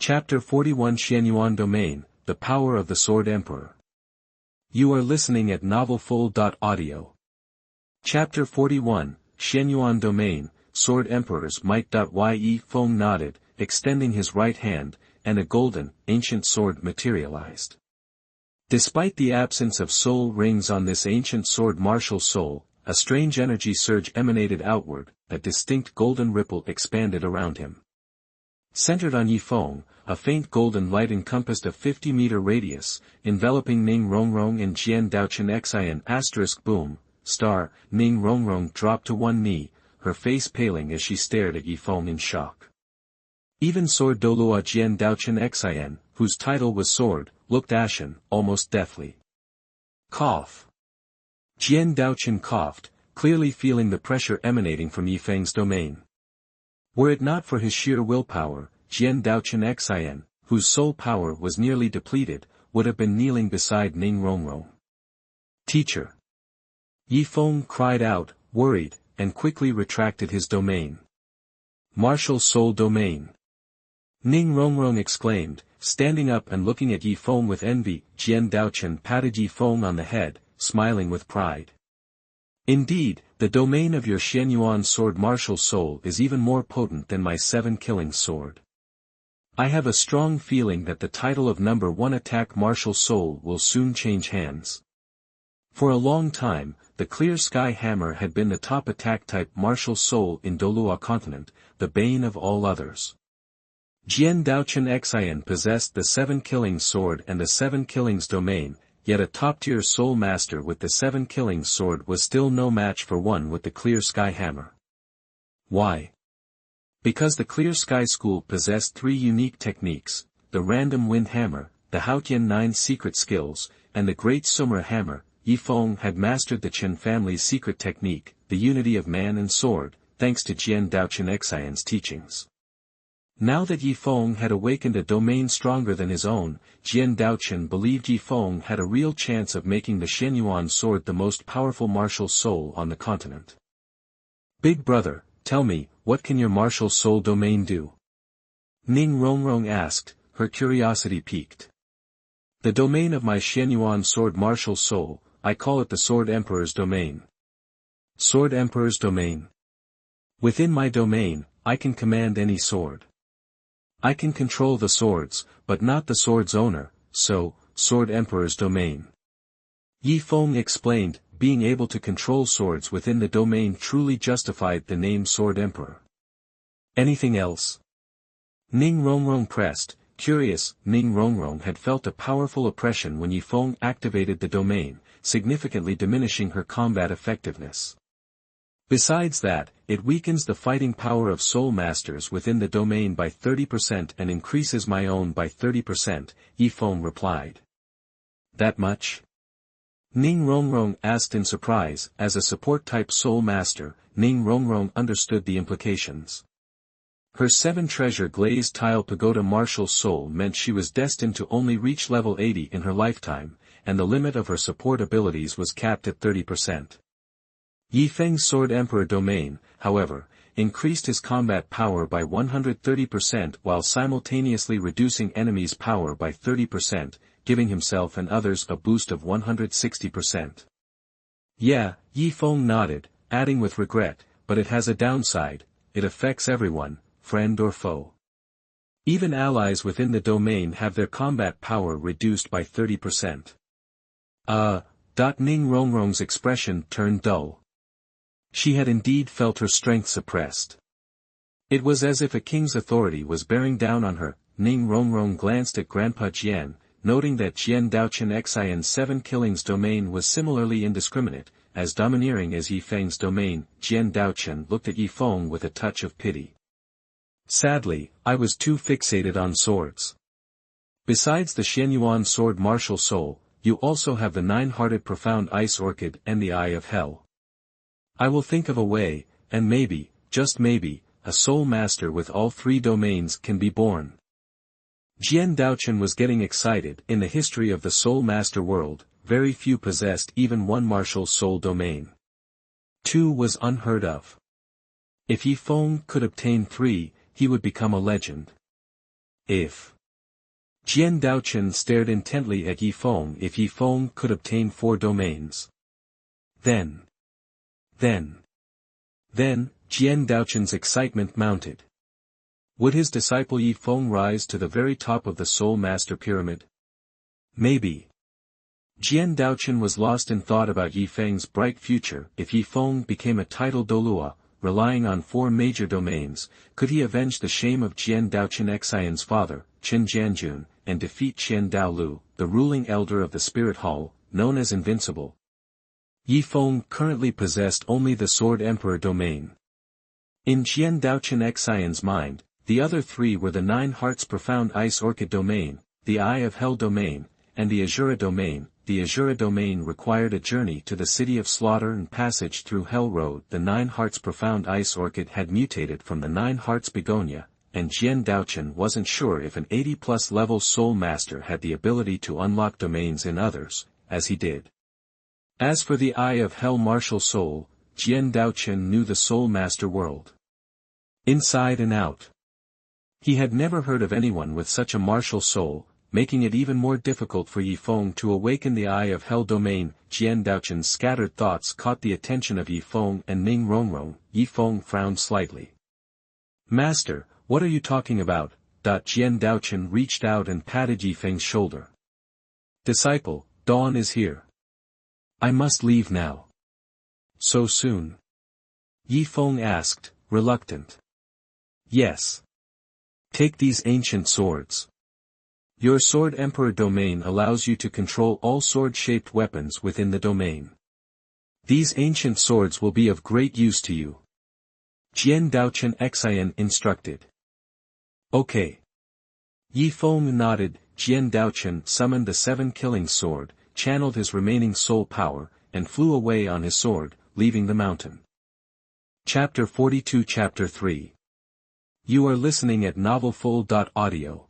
Chapter 41 Xuanyuan Domain, The Power of the Sword Emperor. You are listening at novelfull.audio. Chapter 41, Xuanyuan Domain, Sword Emperor's Might. Ye Feng nodded, extending his right hand, and a golden, ancient sword materialized. Despite the absence of soul rings on this ancient sword martial soul, a strange energy surge emanated outward, a distinct golden ripple expanded around him. Centered on Ye Feng, a faint golden light encompassed a 50-meter radius, enveloping Ning Rongrong and Jian Daochen Xian. Boom, star. Ning Rongrong dropped to one knee, her face paling as she stared at Ye Feng in shock. Even Sword Douluo Jian Daochen Xian, whose title was Sword, looked ashen, almost deathly. Cough. Jian Daochen coughed, clearly feeling the pressure emanating from Ye Feng's domain. Were it not for his sheer willpower, Jian Daochen Xian, whose soul power was nearly depleted, would have been kneeling beside Ning Rongrong. Teacher. Ye Feng cried out, worried, and quickly retracted his domain. Martial soul domain. Ning Rongrong exclaimed, standing up and looking at Ye Feng with envy. Jian Daochen patted Ye Feng on the head, smiling with pride. Indeed, the domain of your Xuanyuan sword martial soul is even more potent than my 7-killing sword. I have a strong feeling that the title of number 1 attack martial soul will soon change hands. For a long time, the Clear Sky Hammer had been the top attack type martial soul in Douluo continent, the bane of all others. Jian Daochen Xian possessed the 7-killing sword and the 7-killings domain, yet a top-tier soul master with the 7-killing sword was still no match for one with the Clear Sky Hammer. Why? Because the Clear Sky School possessed 3 unique techniques, the Random Wind Hammer, the Haotian 9 secret skills, and the Great Summer Hammer. Ye Feng had mastered the Chen family's secret technique, the unity of man and sword, thanks to Jian Daochen Xian's teachings. Now that Ye Feng had awakened a domain stronger than his own, Jian Daochen believed Ye Feng had a real chance of making the Xuanyuan sword the most powerful martial soul on the continent. Big brother, tell me, what can your martial soul domain do? Ning Rongrong asked, her curiosity piqued. The domain of my Xuanyuan sword martial soul, I call it the Sword Emperor's domain. Sword Emperor's domain. Within my domain, I can command any sword. I can control the swords, but not the sword's owner, so, Sword Emperor's domain. Ye Feng explained, being able to control swords within the domain truly justified the name Sword Emperor. Anything else? Ning Rongrong pressed, curious. Ning Rongrong had felt a powerful oppression when Ye Feng activated the domain, significantly diminishing her combat effectiveness. Besides that, it weakens the fighting power of soul masters within the domain by 30% and increases my own by 30%, Ye Feng replied. That much? Ning Rongrong asked in surprise. As a support-type soul master, Ning Rongrong understood the implications. Her 7-treasure glazed tile pagoda martial soul meant she was destined to only reach level 80 in her lifetime, and the limit of her support abilities was capped at 30%. Ye Feng's Sword Emperor domain, however, increased his combat power by 130% while simultaneously reducing enemies' power by 30%, giving himself and others a boost of 160%. Yeah, Ye Feng nodded, adding with regret, but it has a downside, it affects everyone, friend or foe. Even allies within the domain have their combat power reduced by 30%. Ning Rongrong's expression turned dull. She had indeed felt her strength suppressed. It was as if a king's authority was bearing down on her. Ning Rongrong glanced at Grandpa Jian, noting that Jian Daochen Xian's 7-killings domain was similarly indiscriminate, as domineering as Ye Feng's domain. Jian Daochen looked at Ye Feng with a touch of pity. Sadly, I was too fixated on swords. Besides the Xuanyuan sword martial soul, you also have the 9-hearted profound ice orchid and the eye of hell. I will think of a way, and maybe, just maybe, a soul master with all 3 domains can be born. Jian Daochen was getting excited. In the history of the soul master world, very few possessed even 1 martial soul domain. 2 was unheard of. If Ye Feng could obtain 3, he would become a legend. If Jian Daochen stared intently at Ye Feng. If Ye Feng could obtain 4 domains. Then, Jian Daochen's excitement mounted. Would his disciple Ye Feng rise to the very top of the Soul Master Pyramid? Maybe. Jian Daochen was lost in thought about Ye Feng's bright future. If Ye Feng became a titled Douluo, relying on 4 major domains, could he avenge the shame of Jian Daochen Xian's father, Qin Jianjun, and defeat Qian Daolu, the ruling elder of the Spirit Hall, known as Invincible? Ye Feng currently possessed only the Sword Emperor domain. In Jian Daochen Xian's mind, the other 3 were the 9 Hearts Profound Ice Orchid domain, the Eye of Hell domain, and the Azura domain. The Azura domain required a journey to the City of Slaughter and passage through Hell Road. The 9 Hearts Profound Ice Orchid had mutated from the 9 Hearts Begonia, and Jian Daochen wasn't sure if an 80+ level Soul Master had the ability to unlock domains in others, as he did. As for the Eye of Hell Martial Soul, Jian Daochen knew the Soul Master world inside and out. He had never heard of anyone with such a martial soul, making it even more difficult for Ye Feng to awaken the Eye of Hell domain. Jian Daochen's scattered thoughts caught the attention of Ye Feng and Ning Rongrong. Ye Feng frowned slightly. Master, what are you talking about? Jian Daochen reached out and patted Ye Feng's shoulder. Disciple, dawn is here. I must leave now. So soon? Ye Feng asked, reluctant. Yes. Take these ancient swords. Your Sword Emperor domain allows you to control all sword-shaped weapons within the domain. These ancient swords will be of great use to you. Jian Daochen Xian instructed. Okay. Ye Feng nodded. Jian Daochen summoned the 7-killing sword, channeled his remaining soul power, and flew away on his sword, leaving the mountain. Chapter 42 Chapter 3. You are listening at novelfull.audio.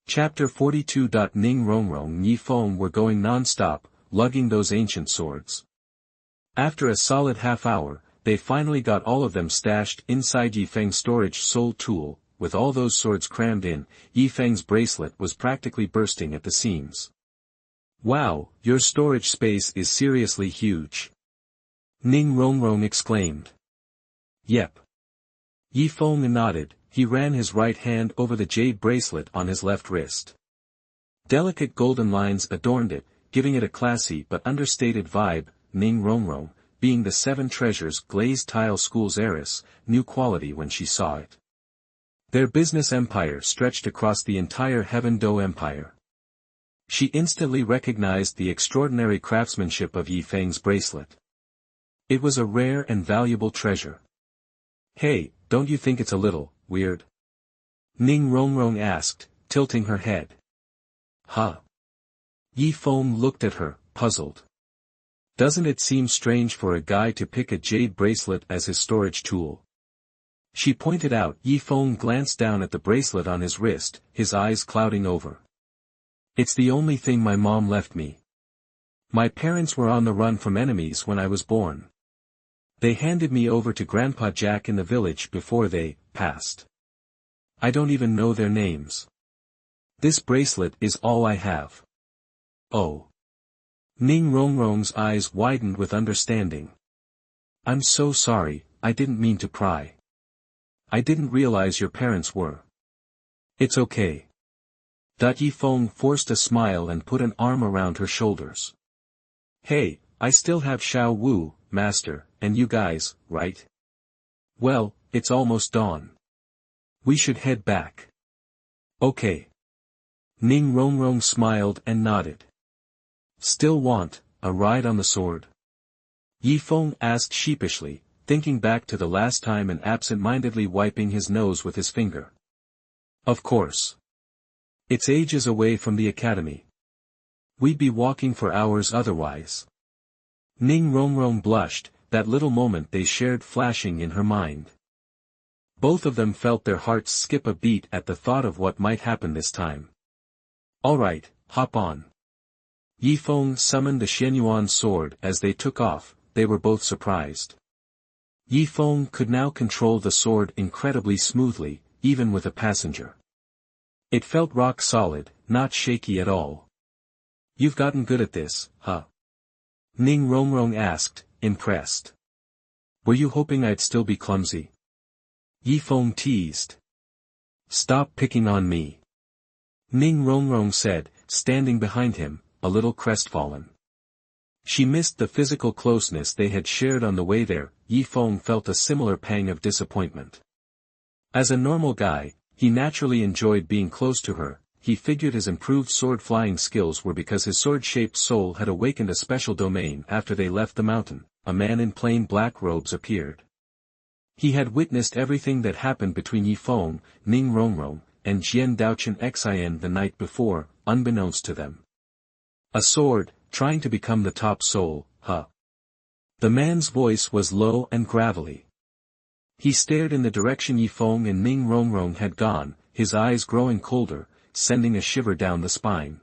Chapter 42. Ning Rongrong and Ye Feng were going non-stop, lugging those ancient swords. After a solid half-hour, they finally got all of them stashed inside Ye Feng's storage soul tool. With all those swords crammed in, Ye Feng's bracelet was practically bursting at the seams. Wow, your storage space is seriously huge. Ning Rongrong exclaimed. Yep. Ye Feng nodded. He ran his right hand over the jade bracelet on his left wrist. Delicate golden lines adorned it, giving it a classy but understated vibe. Ning Rongrong, being the 7 Treasures glazed tile school's heiress, knew quality when she saw it. Their business empire stretched across the entire Heaven Do Empire. She instantly recognized the extraordinary craftsmanship of Ye Feng's bracelet. It was a rare and valuable treasure. Hey, don't you think it's a little weird? Ning Rongrong asked, tilting her head. Huh? Ye Feng looked at her, puzzled. Doesn't it seem strange for a guy to pick a jade bracelet as his storage tool? She pointed out. Ye Feng glanced down at the bracelet on his wrist, his eyes clouding over. It's the only thing my mom left me. My parents were on the run from enemies when I was born. They handed me over to Grandpa Jack in the village before they passed. I don't even know their names. This bracelet is all I have. Oh. Ning Rongrong's eyes widened with understanding. I'm so sorry, I didn't mean to pry. I didn't realize your parents were. It's okay. Ye Feng forced a smile and put an arm around her shoulders. Hey, I still have Xiao Wu, Master, and you guys, right? Well, it's almost dawn. We should head back. Okay. Ning Rongrong smiled and nodded. Still want a ride on the sword? Ye Feng asked sheepishly, thinking back to the last time and absent-mindedly wiping his nose with his finger. Of course. It's ages away from the academy. We'd be walking for hours otherwise. Ning Rongrong blushed, that little moment they shared flashing in her mind. Both of them felt their hearts skip a beat at the thought of what might happen this time. Alright, hop on. Ye Feng summoned the Xuanyuan sword. As they took off, they were both surprised. Ye Feng could now control the sword incredibly smoothly, even with a passenger. It felt rock solid, not shaky at all. You've gotten good at this, huh? Ning Rongrong asked, impressed. Were you hoping I'd still be clumsy? Ye Feng teased. Stop picking on me. Ning Rongrong said, standing behind him, a little crestfallen. She missed the physical closeness they had shared on the way there. Ye Feng felt a similar pang of disappointment. As a normal guy, he naturally enjoyed being close to her. He figured his improved sword-flying skills were because his sword-shaped soul had awakened a special domain. After they left the mountain, a man in plain black robes appeared. He had witnessed everything that happened between Ye Feng, Ning Rongrong, and Jian Daochen Xin the night before, unbeknownst to them. A sword, trying to become the top soul, huh? The man's voice was low and gravelly. He stared in the direction Ye Feng and Ning Rongrong had gone, his eyes growing colder, sending a shiver down the spine.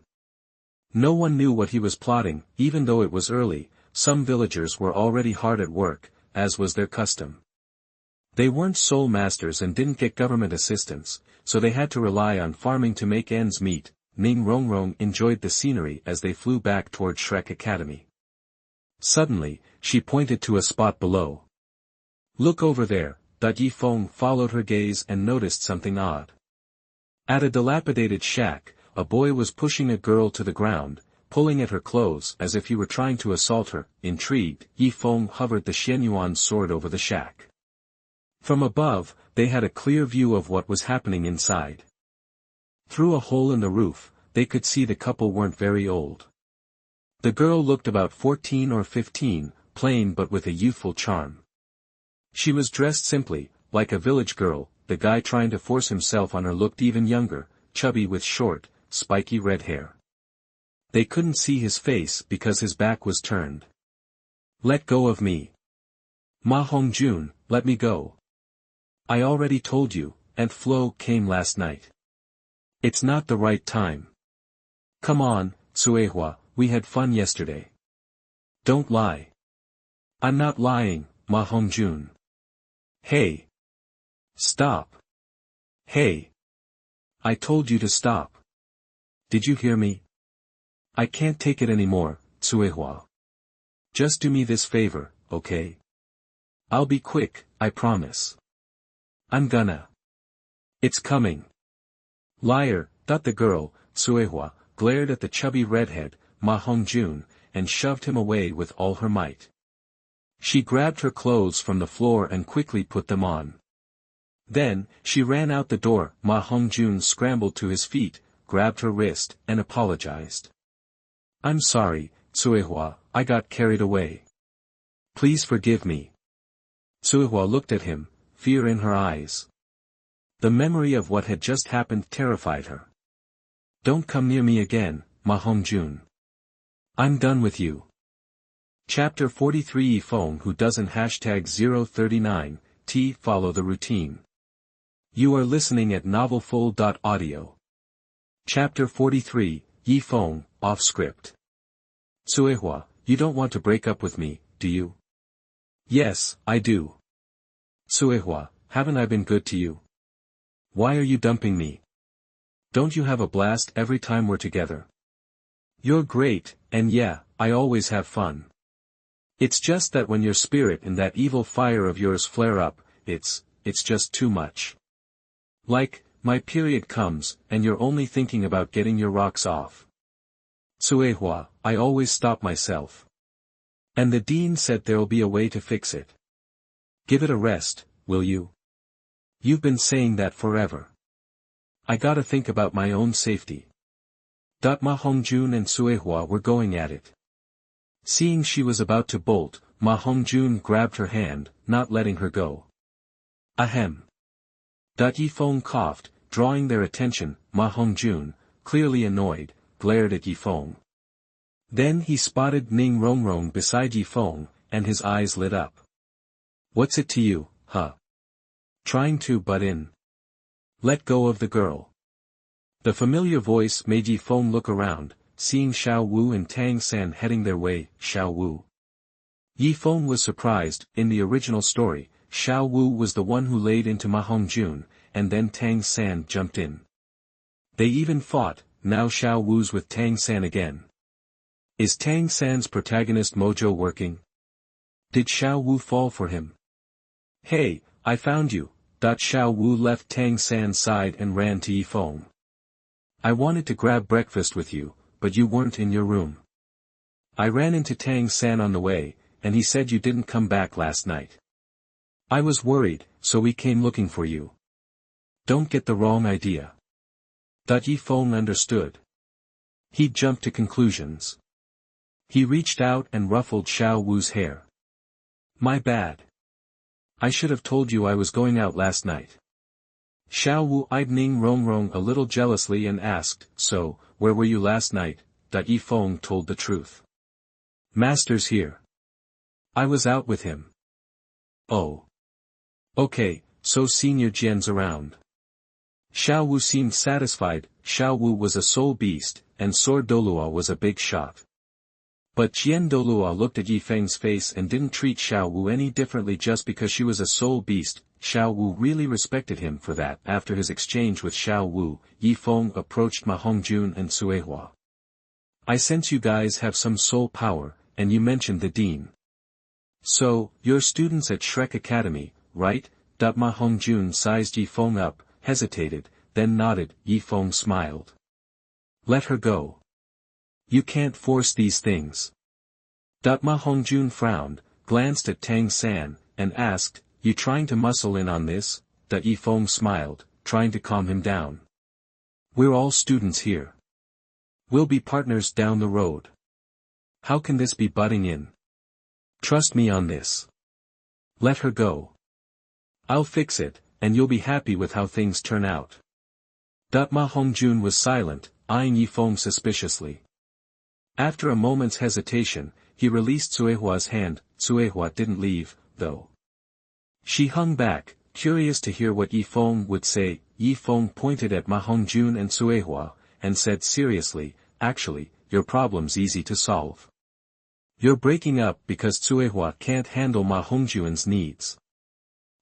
No one knew what he was plotting. Even though it was early, some villagers were already hard at work, as was their custom. They weren't soul masters and didn't get government assistance, so they had to rely on farming to make ends meet. Ning Rongrong enjoyed the scenery as they flew back toward Shrek Academy. Suddenly, she pointed to a spot below. Look over there. Ye Feng followed her gaze and noticed something odd. At a dilapidated shack, a boy was pushing a girl to the ground, pulling at her clothes as if he were trying to assault her. Intrigued, Ye Feng hovered the Xuanyuan sword over the shack. From above, they had a clear view of what was happening inside. Through a hole in the roof, they could see the couple weren't very old. The girl looked about 14 or 15, plain but with a youthful charm. She was dressed simply, like a village girl. The guy trying to force himself on her looked even younger, chubby with short, spiky red hair. They couldn't see his face because his back was turned. Let go of me. Ma Hongjun, let me go. I already told you, Aunt Flo came last night. It's not the right time. Come on, Suehua, we had fun yesterday. Don't lie. I'm not lying, Ma Hongjun. Hey. Stop. Hey. I told you to stop. Did you hear me? I can't take it anymore, Suehua. Just do me this favor, okay? I'll be quick, I promise. I'm gonna. It's coming. Liar, the girl, Suehua, glared at the chubby redhead, Ma Hongjun, and shoved him away with all her might. She grabbed her clothes from the floor and quickly put them on. Then, she ran out the door. Ma Hongjun scrambled to his feet, grabbed her wrist, and apologized. I'm sorry, Suehua, I got carried away. Please forgive me. Suehua looked at him, fear in her eyes. The memory of what had just happened terrified her. Don't come near me again, Ma Hongjun. I'm done with you. Chapter 43 Ye Feng who doesn't #039, follow the routine. You are listening at novelfull.audio. Chapter 43, Ye Feng, off script. Suehua, you don't want to break up with me, do you? Yes, I do. Suehua, haven't I been good to you? Why are you dumping me? Don't you have a blast every time we're together? You're great, and yeah, I always have fun. It's just that when your spirit and that evil fire of yours flare up, it's just too much. Like, my period comes, and you're only thinking about getting your rocks off. Suehua, I always stop myself. And the dean said there'll be a way to fix it. Give it a rest, will you? You've been saying that forever. I gotta think about my own safety. Ma Hongjun and Suehua were going at it. Seeing she was about to bolt, Ma Hongjun grabbed her hand, not letting her go. Ahem. Ye Feng coughed, drawing their attention. Ma Hongjun, clearly annoyed, glared at Ye Feng. Then he spotted Ning Rongrong beside Ye Feng, and his eyes lit up. What's it to you, huh? Trying to butt in. Let go of the girl. The familiar voice made Ye Feng look around, seeing Xiao Wu and Tang San heading their way. Xiao Wu. Ye Feng was surprised. In the original story, Xiao Wu was the one who laid into Ma Hongjun, and then Tang San jumped in. They even fought. Now Xiao Wu's with Tang San again. Is Tang San's protagonist mojo working? Did Xiao Wu fall for him? Hey, I found you. Xiao Wu left Tang San's side and ran to Ye Feng. I wanted to grab breakfast with you, but you weren't in your room. I ran into Tang San on the way, and he said you didn't come back last night. I was worried, so we came looking for you. Don't get the wrong idea. Ye Feng understood. He jumped to conclusions. He reached out and ruffled Xiao Wu's hair. My bad. I should have told you I was going out last night. Xiao Wu eyed Ning Rongrong a little jealously and asked, so, where were you last night? Ye Feng told the truth. Master's here. I was out with him. Oh. Okay, so Senior Jian's around. Xiao Wu seemed satisfied. Xiao Wu was a soul beast, and Sword Douluo was a big shot. But Jian Douluo looked at Ye Feng's face and didn't treat Xiao Wu any differently just because she was a soul beast. Xiao Wu really respected him for that. After his exchange with Xiao Wu, Ye Feng approached Ma Hongjun and Suehua. I sense you guys have some soul power, and you mentioned the dean. So, you're students at Shrek Academy, right? Ma Hongjun sized Ye Feng up, hesitated, then nodded. Ye Feng smiled. Let her go. You can't force these things. Ma Hongjun frowned, glanced at Tang San, and asked, you trying to muscle in on this? Ye Feng smiled, trying to calm him down. We're all students here. We'll be partners down the road. How can this be butting in? Trust me on this. Let her go. I'll fix it, and you'll be happy with how things turn out. Ma Hongjun was silent, eyeing Ye Feng suspiciously. After a moment's hesitation, he released Suehua's hand. Suehua didn't leave, though. She hung back, curious to hear what Ye Feng would say. Ye Feng pointed at Ma Hongjun and Suehua, and said seriously, actually, your problem's easy to solve. You're breaking up because Suehua can't handle Ma Hongjun's needs.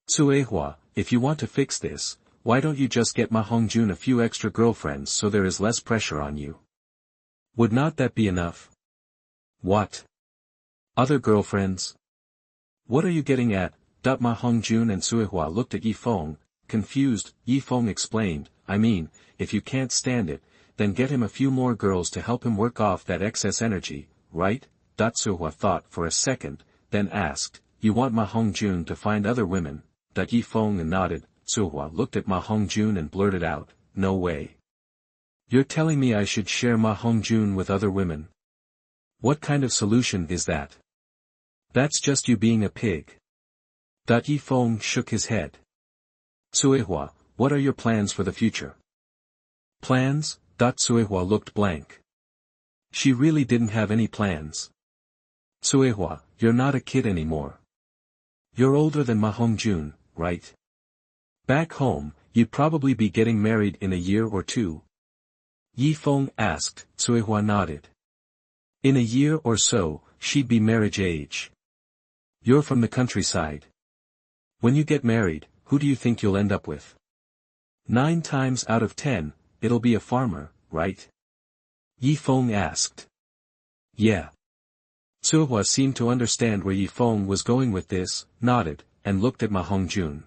Suehua, if you want to fix this, why don't you just get Ma Hongjun a few extra girlfriends so there is less pressure on you? Would not that be enough? What? Other girlfriends? What are you getting at? Ma Hongjun and Suehua looked at Ye Feng, confused. Ye Feng explained, I mean, if you can't stand it, then get him a few more girls to help him work off that excess energy, right? Suehua thought for a second, then asked, you want Ma Hongjun to find other women? Ye Feng nodded. Suehua looked at Ma Hongjun and blurted out, no way. You're telling me I should share Ma Hongjun with other women? What kind of solution is that? That's just you being a pig. Ye Feng shook his head. Suehua, what are your plans for the future? Plans? Suehua looked blank. She really didn't have any plans. Suehua, you're not a kid anymore. You're older than Ma Hongjun, right? Back home, you'd probably be getting married in a year or two. Ye Feng asked. Suehua nodded. In a year or so, she'd be marriage age. You're from the countryside. When you get married, who do you think you'll end up with? 9 times out of 10, it'll be a farmer, right? Ye Feng asked. Yeah. Suehua seemed to understand where Ye Feng was going with this, nodded, and looked at Ma Hongjun.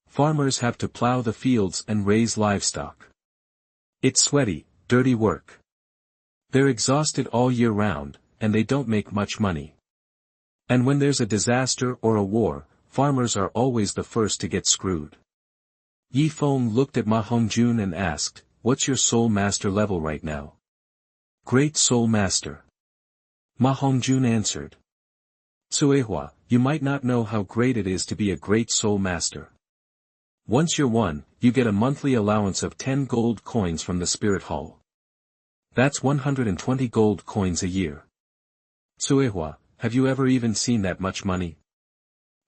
Farmers have to plow the fields and raise livestock. It's sweaty, dirty work. They're exhausted all year round, and they don't make much money. And when there's a disaster or a war, farmers are always the first to get screwed. Ye Feng looked at Ma Hongjun and asked, what's your soul master level right now? Great soul master. Ma Hongjun answered. Suehua, you might not know how great it is to be a great soul master. Once you're one, you get a monthly allowance of 10 gold coins from the spirit hall. That's 120 gold coins a year. Suehua, have you ever even seen that much money?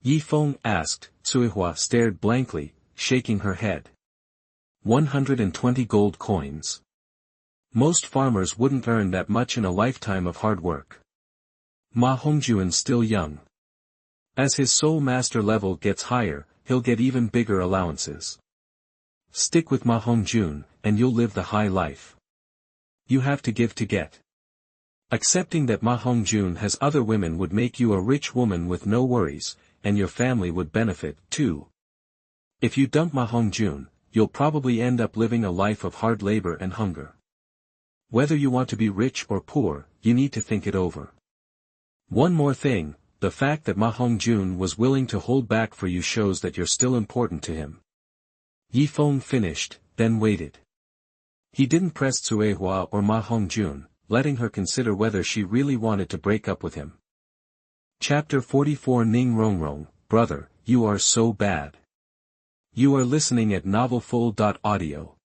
Ye Feng asked. Suehua stared blankly, shaking her head. 120 gold coins. Most farmers wouldn't earn that much in a lifetime of hard work. Ma Hongjun's still young. As his soul master level gets higher, he'll get even bigger allowances. Stick with Ma Hongjun, and you'll live the high life. You have to give to get. Accepting that Ma Hongjun has other women would make you a rich woman with no worries, and your family would benefit, too. If you dump Ma Hongjun, you'll probably end up living a life of hard labor and hunger. Whether you want to be rich or poor, you need to think it over. One more thing, the fact that Ma Hongjun was willing to hold back for you shows that you're still important to him. Ye Feng finished, then waited. He didn't press Tsuehua or Ma Hongjun, letting her consider whether she really wanted to break up with him. Chapter 44 Ning Rongrong, brother, you are so bad. You are listening at novelfull.audio.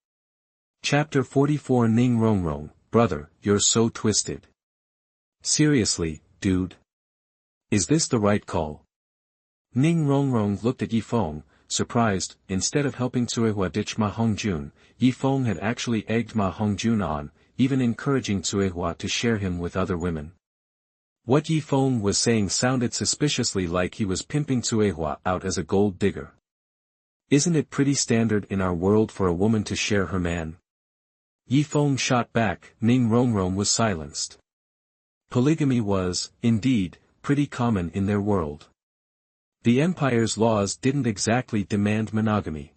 Chapter 44 Ning Rongrong, brother, you're so twisted. Seriously, dude. Is this the right call? Ning Rongrong looked at Ye Feng, surprised. Instead of helping Tsuehua ditch Ma Hongjun, Ye Feng had actually egged Ma Hongjun on, even encouraging Tsuehua to share him with other women. What Ye Feng was saying sounded suspiciously like he was pimping Tsuehua out as a gold digger. Isn't it pretty standard in our world for a woman to share her man? Ye Feng shot back. Ning Rongrong was silenced. Polygamy was, indeed, pretty common in their world. The empire's laws didn't exactly demand monogamy.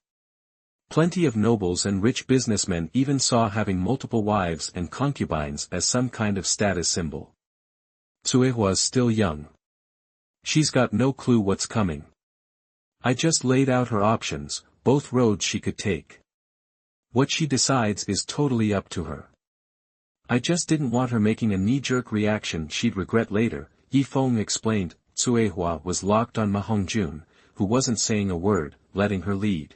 Plenty of nobles and rich businessmen even saw having multiple wives and concubines as some kind of status symbol. Tsuehua's still young. She's got no clue what's coming. I just laid out her options, both roads she could take. What she decides is totally up to her. I just didn't want her making a knee-jerk reaction she'd regret later, Ye Feng explained. Tsuehua was locked on Ma Hongjun, who wasn't saying a word, letting her lead.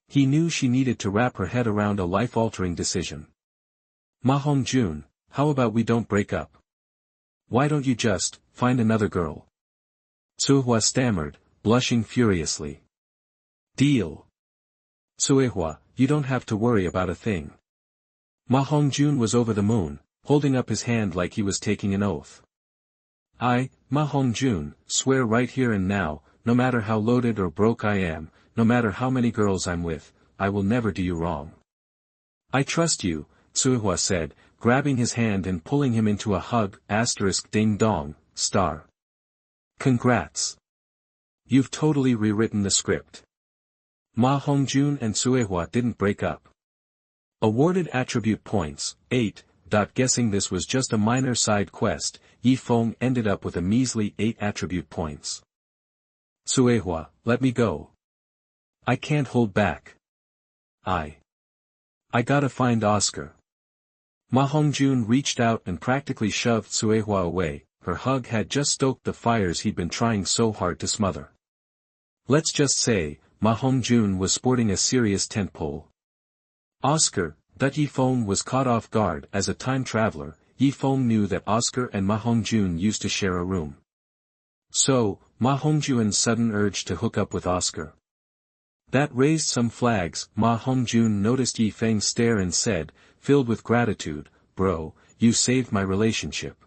He knew she needed to wrap her head around a life-altering decision. Ma Hongjun, how about we don't break up? Why don't you just find another girl? Tsuehua stammered, blushing furiously. Deal. Tsuehua, you don't have to worry about a thing. Ma Hongjun was over the moon, holding up his hand like he was taking an oath. I, Ma Hongjun, swear right here and now, no matter how loaded or broke I am, no matter how many girls I'm with, I will never do you wrong. I trust you, Tsuehua said, grabbing his hand and pulling him into a hug, ding dong, star. Congrats. You've totally rewritten the script. Ma Hongjun and Tsuehua didn't break up. Awarded attribute points, 8. Guessing this was just a minor side quest, Ye Feng ended up with a measly 8 attribute points. Tsuehua, let me go. I can't hold back. I gotta find Oscar. Ma Hongjun reached out and practically shoved Tsuehua away. Her hug had just stoked the fires he'd been trying so hard to smother. Let's just say, Ma Hongjun was sporting a serious tentpole. Oscar. Ye Feng was caught off guard. As a time traveler, Ye Feng knew that Oscar and Ma Hongjun used to share a room. So, Ma Hongjun's sudden urge to hook up with Oscar. That raised some flags. Ma Hongjun noticed Ye Feng's stare and said, filled with gratitude, bro, you saved my relationship.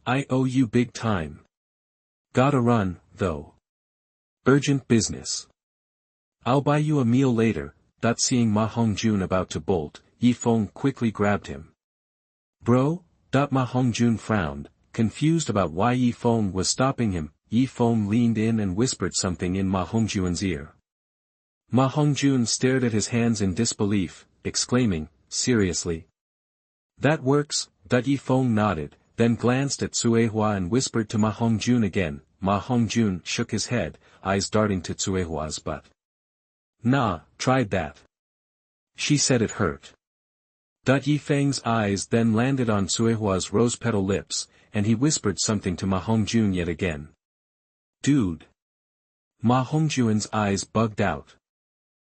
I owe you big time. Gotta run, though. Urgent business. I'll buy you a meal later. Seeing Ma Hongjun about to bolt, Ye Feng quickly grabbed him. Bro? Ma Hongjun frowned, confused about why Ye Feng was stopping him. Ye Feng leaned in and whispered something in Ma Hongjun's ear. Ma Hongjun stared at his hands in disbelief, exclaiming, seriously? That works? Ye Feng nodded, then glanced at Tsuehua and whispered to Ma Hongjun again. Ma Hongjun shook his head, eyes darting to Tsuehua's butt. Nah, tried that. She said it hurt. Ye Feng's eyes then landed on Tsuehua's rose-petal lips, and he whispered something to Ma Hongjun yet again. Dude. Ma Hongjun's eyes bugged out.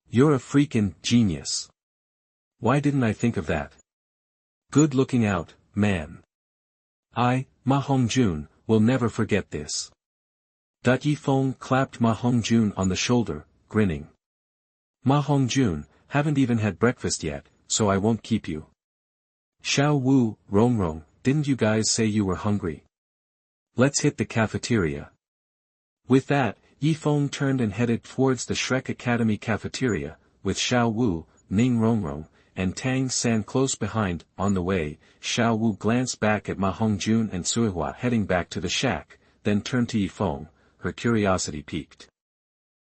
You're a freaking genius. Why didn't I think of that? Good looking out, man. I, Ma Hongjun, will never forget this. Ye Feng clapped Ma Hongjun on the shoulder, grinning. Ma Hongjun, haven't even had breakfast yet, so I won't keep you. Xiao Wu, Rongrong, didn't you guys say you were hungry? Let's hit the cafeteria. With that, Ye Feng turned and headed towards the Shrek Academy cafeteria, with Xiao Wu, Ning Rongrong, and Tang San close behind. On the way, Xiao Wu glanced back at Ma Hongjun and Suihua heading back to the shack, then turned to Ye Feng, her curiosity piqued.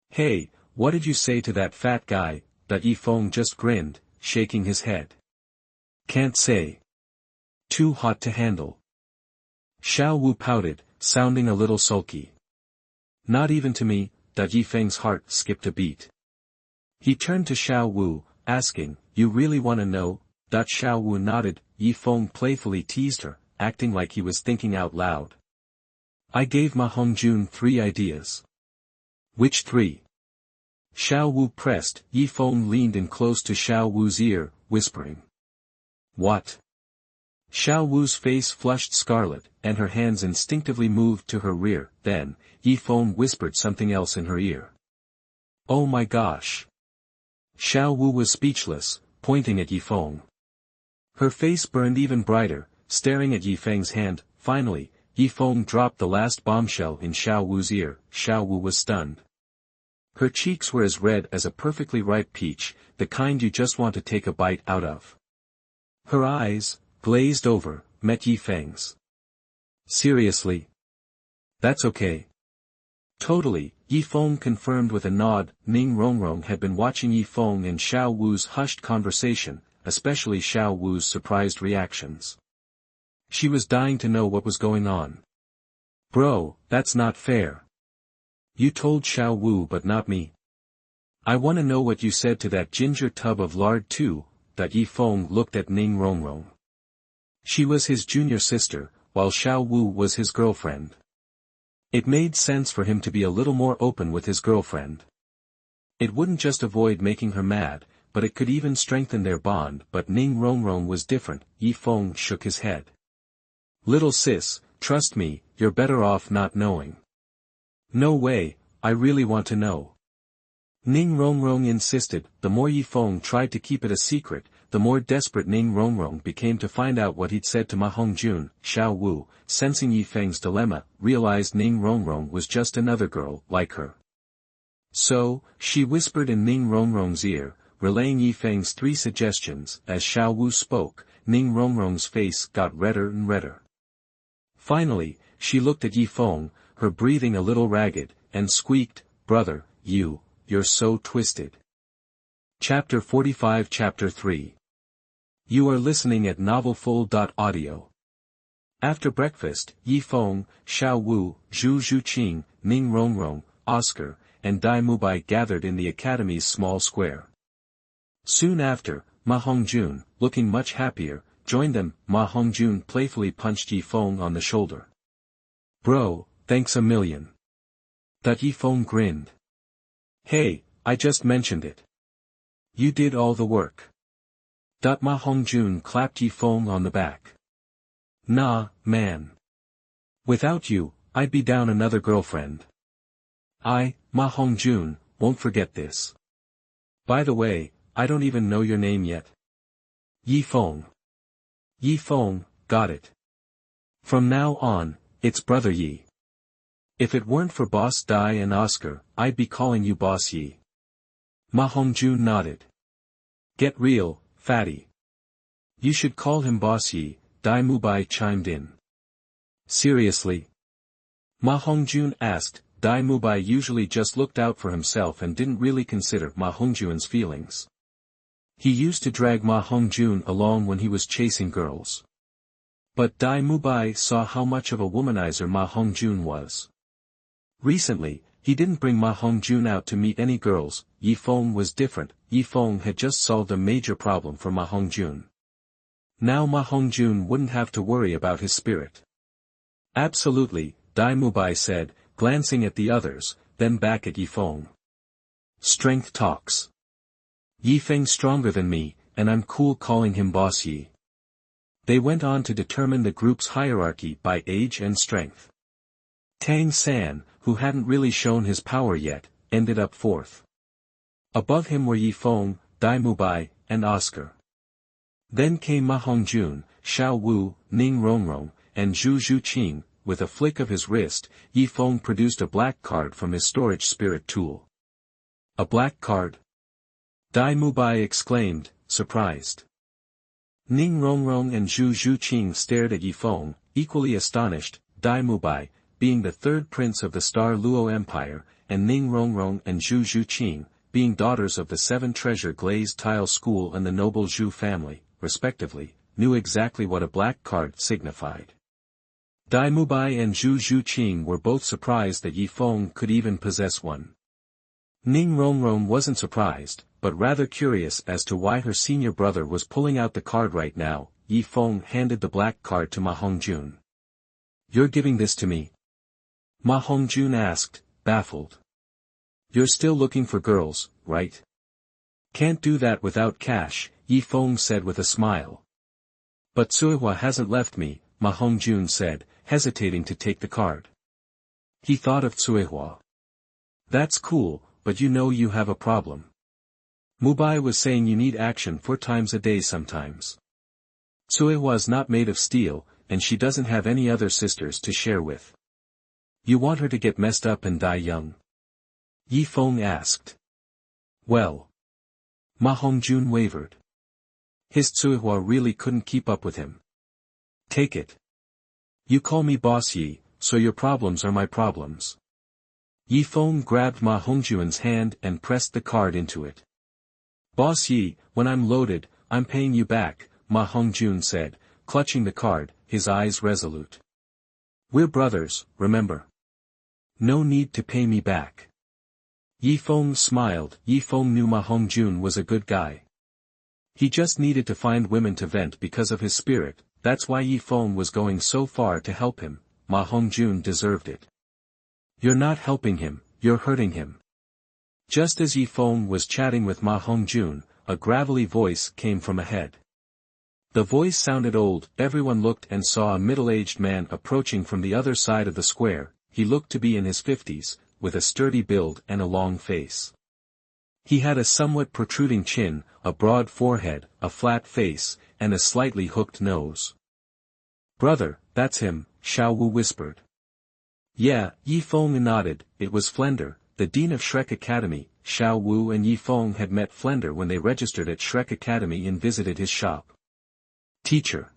"Hey, what did you say to that fat guy?" But Ye Feng just grinned, shaking his head. "Can't say. Too hot to handle." Xiao Wu pouted, sounding a little sulky. "Not even to me." Ye Feng's heart skipped a beat. He turned to Xiao Wu, asking, "You really want to know?" Xiao Wu nodded. Ye Feng playfully teased her, acting like he was thinking out loud. "I gave Ma Hongjun 3 ideas." "Which 3? Xiao Wu pressed. Ye Feng leaned in close to Xiao Wu's ear, whispering. "What?" Xiao Wu's face flushed scarlet, and her hands instinctively moved to her rear. Then, Ye Feng whispered something else in her ear. "Oh my gosh!" Xiao Wu was speechless, pointing at Ye Feng. Her face burned even brighter, staring at Ye Feng's hand. Finally, Ye Feng dropped the last bombshell in Xiao Wu's ear. Xiao Wu was stunned. Her cheeks were as red as a perfectly ripe peach, the kind you just want to take a bite out of. Her eyes, glazed over, met Ye Feng's. "Seriously? That's okay." "Totally," Ye Feng confirmed with a nod. Rongrong had been watching Ye Feng and Xiao Wu's hushed conversation, especially Xiao Wu's surprised reactions. She was dying to know what was going on. "Bro, that's not fair. You told Xiao Wu but not me. I want to know what you said to that ginger tub of lard too." Ye Feng looked at Rongrong. She was his junior sister, while Xiao Wu was his girlfriend. It made sense for him to be a little more open with his girlfriend. It wouldn't just avoid making her mad, but it could even strengthen their bond. But Rongrong was different. Ye Feng shook his head. "Little sis, trust me, you're better off not knowing." "No way, I really want to know." Rongrong insisted. The more Ye Feng tried to keep it a secret, the more desperate Rongrong became to find out what he'd said to Ma Hongjun. Xiao Wu, sensing Ye Feng's dilemma, realized Rongrong was just another girl like her. So, she whispered in Rongrong's ear, relaying Ye Feng's 3 suggestions. As Xiao Wu spoke, Rongrong's face got redder and redder. Finally, she looked at Ye Feng, her breathing a little ragged, and squeaked, "Brother, you're so twisted." Chapter 45 Chapter 3. You are listening at novelfull.audio. After breakfast, Ye Feng, Xiao Wu, Zhu Zhuqing, Rongrong, Oscar, and Dai Mubai gathered in the academy's small square. Soon after, Ma Hongjun, looking much happier, joined them. Ma Hongjun playfully punched Ye Feng on the shoulder. "Bro, thanks a million." Ye Feng grinned. "Hey, I just mentioned it. You did all the work." Ma Hongjun clapped Ye Feng on the back. "Nah, man. Without you, I'd be down another girlfriend. Ma Hongjun, won't forget this. By the way, I don't even know your name yet." "Ye Feng." "Ye Feng, got it. From now on, it's Brother Yi. If it weren't for Boss Dai and Oscar, I'd be calling you Boss Yi." Ma Hongjun nodded. "Get real, fatty. You should call him Boss Yi," Dai Mubai chimed in. "Seriously?" Ma Hongjun asked. Dai Mubai usually just looked out for himself and didn't really consider Ma Hongjun's feelings. He used to drag Ma Hongjun along when he was chasing girls. But Dai Mubai saw how much of a womanizer Ma Hongjun was. Recently, he didn't bring Ma Hongjun out to meet any girls. Ye Feng was different. Ye Feng had just solved a major problem for Ma Hongjun. Now Ma Hongjun wouldn't have to worry about his spirit. "Absolutely," Dai Mubai said, glancing at the others, then back at Ye Feng. "Strength talks. Ye Feng's stronger than me, and I'm cool calling him Boss Yi." They went on to determine the group's hierarchy by age and strength. Tang San, who hadn't really shown his power yet, ended up 4th. Above him were Ye Feng, Dai Mubai, and Oscar. Then came Ma Hongjun, Xiao Wu, Rongrong, and Zhu Zhuqing. With a flick of his wrist, Ye Feng produced a black card from his storage spirit tool. "A black card?" Dai Mubai exclaimed, surprised. Ning Rongrong and Zhu Zhuqing stared at Ye Feng, equally astonished, Dai Mubai, being the third prince of the Star Luo Empire, and Ning Rongrong and Zhu Zhuqing, being daughters of the Seven Treasure Glazed Tile School and the noble Zhu family, respectively, knew exactly what a black card signified. Dai Mubai and Zhu Zhuqing were both surprised that Ye Feng could even possess one. Ning Rongrong wasn't surprised, but rather curious as to why her senior brother was pulling out the card right now. Ye Feng handed the black card to Ma Hongjun. "You're giving this to me?" Ma Hongjun asked, baffled. "You're still looking for girls, right?" "Can't do that without cash," Ye Feng said with a smile. "But Suihua hasn't left me," Ma Hongjun said, hesitating to take the card. He thought of Suihua. "That's cool, but you know you have a problem. Mubai was saying you need action 4 times a day sometimes. Suihua's not made of steel, and she doesn't have any other sisters to share with. You want her to get messed up and die young?" Ye Feng asked. "Well." Ma Hongjun wavered. His Suihua really couldn't keep up with him. "Take it. You call me Boss Yi, so your problems are my problems." Ye Feng grabbed Ma Hongjun's hand and pressed the card into it. "Boss Yi, when I'm loaded, I'm paying you back," Ma Hongjun said, clutching the card, his eyes resolute. "We're brothers, remember? No need to pay me back." Ye Feng smiled. Ye Feng knew Ma Hongjun was a good guy. He just needed to find women to vent because of his spirit. That's why Ye Feng was going so far to help him. Ma Hongjun deserved it. "You're not helping him, you're hurting him." Just as Ye Feng was chatting with Ma Hongjun, a gravelly voice came from ahead. The voice sounded old. Everyone looked and saw a middle-aged man approaching from the other side of the square. He looked to be in his 50s, with a sturdy build and a long face. He had a somewhat protruding chin, a broad forehead, a flat face, and a slightly hooked nose. "Brother, that's him," Xiao Wu whispered. "Yeah," Ye Feng nodded. It was Flender, the dean of Shrek Academy. Xiao Wu and Ye Feng had met Flender when they registered at Shrek Academy and visited his shop. "Teacher."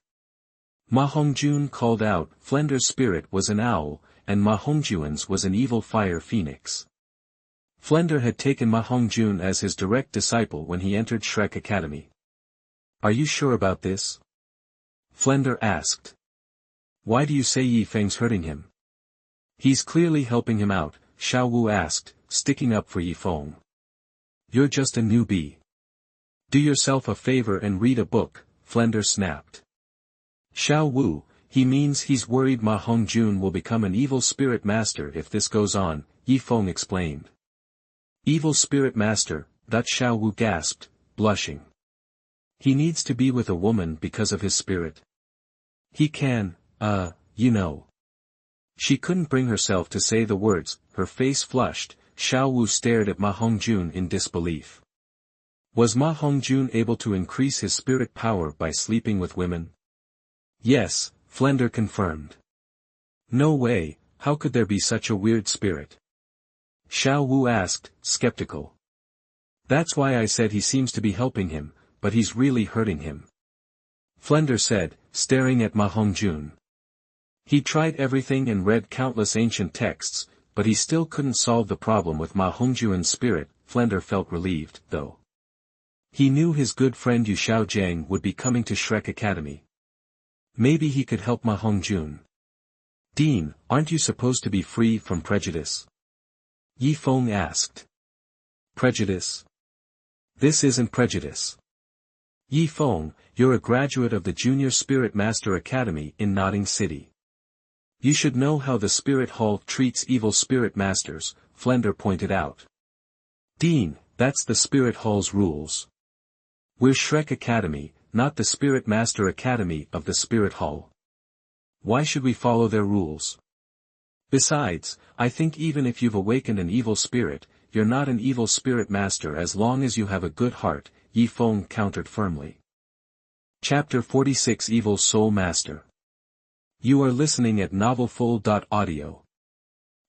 Ma Hongjun called out. Flender's spirit was an owl, and Ma Hongjun's was an evil fire phoenix. Flender had taken Ma Hongjun as his direct disciple when he entered Shrek Academy. "Are you sure about this?" Flender asked. "Why do you say Ye Feng's hurting him?" "He's clearly helping him out," Xiao Wu asked, sticking up for Ye Feng. "You're just a newbie. Do yourself a favor and read a book," Flender snapped. "Xiao Wu, he means he's worried Ma Hongjun will become an evil spirit master if this goes on," Ye Feng explained. "Evil spirit master," that Xiao Wu gasped, blushing. "He needs to be with a woman because of his spirit. He can, you know." She couldn't bring herself to say the words. Her face flushed. Xiao Wu stared at Ma Hongjun in disbelief. Was Ma Hongjun able to increase his spirit power by sleeping with women? "Yes," Flender confirmed. "No way, how could there be such a weird spirit?" Xiao Wu asked, skeptical. "That's why I said he seems to be helping him, but he's really hurting him," Flender said, staring at Ma Hongjun. He tried everything and read countless ancient texts, but he still couldn't solve the problem with Ma Hongjun's spirit. Flender felt relieved, though. He knew his good friend Yu Xiaojiang would be coming to Shrek Academy. Maybe he could help Ma Hongjun. "Dean, aren't you supposed to be free from prejudice?" Ye Feng asked. "Prejudice? This isn't prejudice. Ye Feng, you're a graduate of the Junior Spirit Master Academy in Nodding City. You should know how the Spirit Hall treats evil Spirit Masters," Flender pointed out. "Dean, that's the Spirit Hall's rules. We're Shrek Academy, not the Spirit Master Academy of the Spirit Hall. Why should we follow their rules? Besides, I think even if you've awakened an evil spirit, you're not an evil spirit master as long as you have a good heart," Ye Feng countered firmly. Chapter 46 Evil Soul Master. You are listening at novelfull.audio.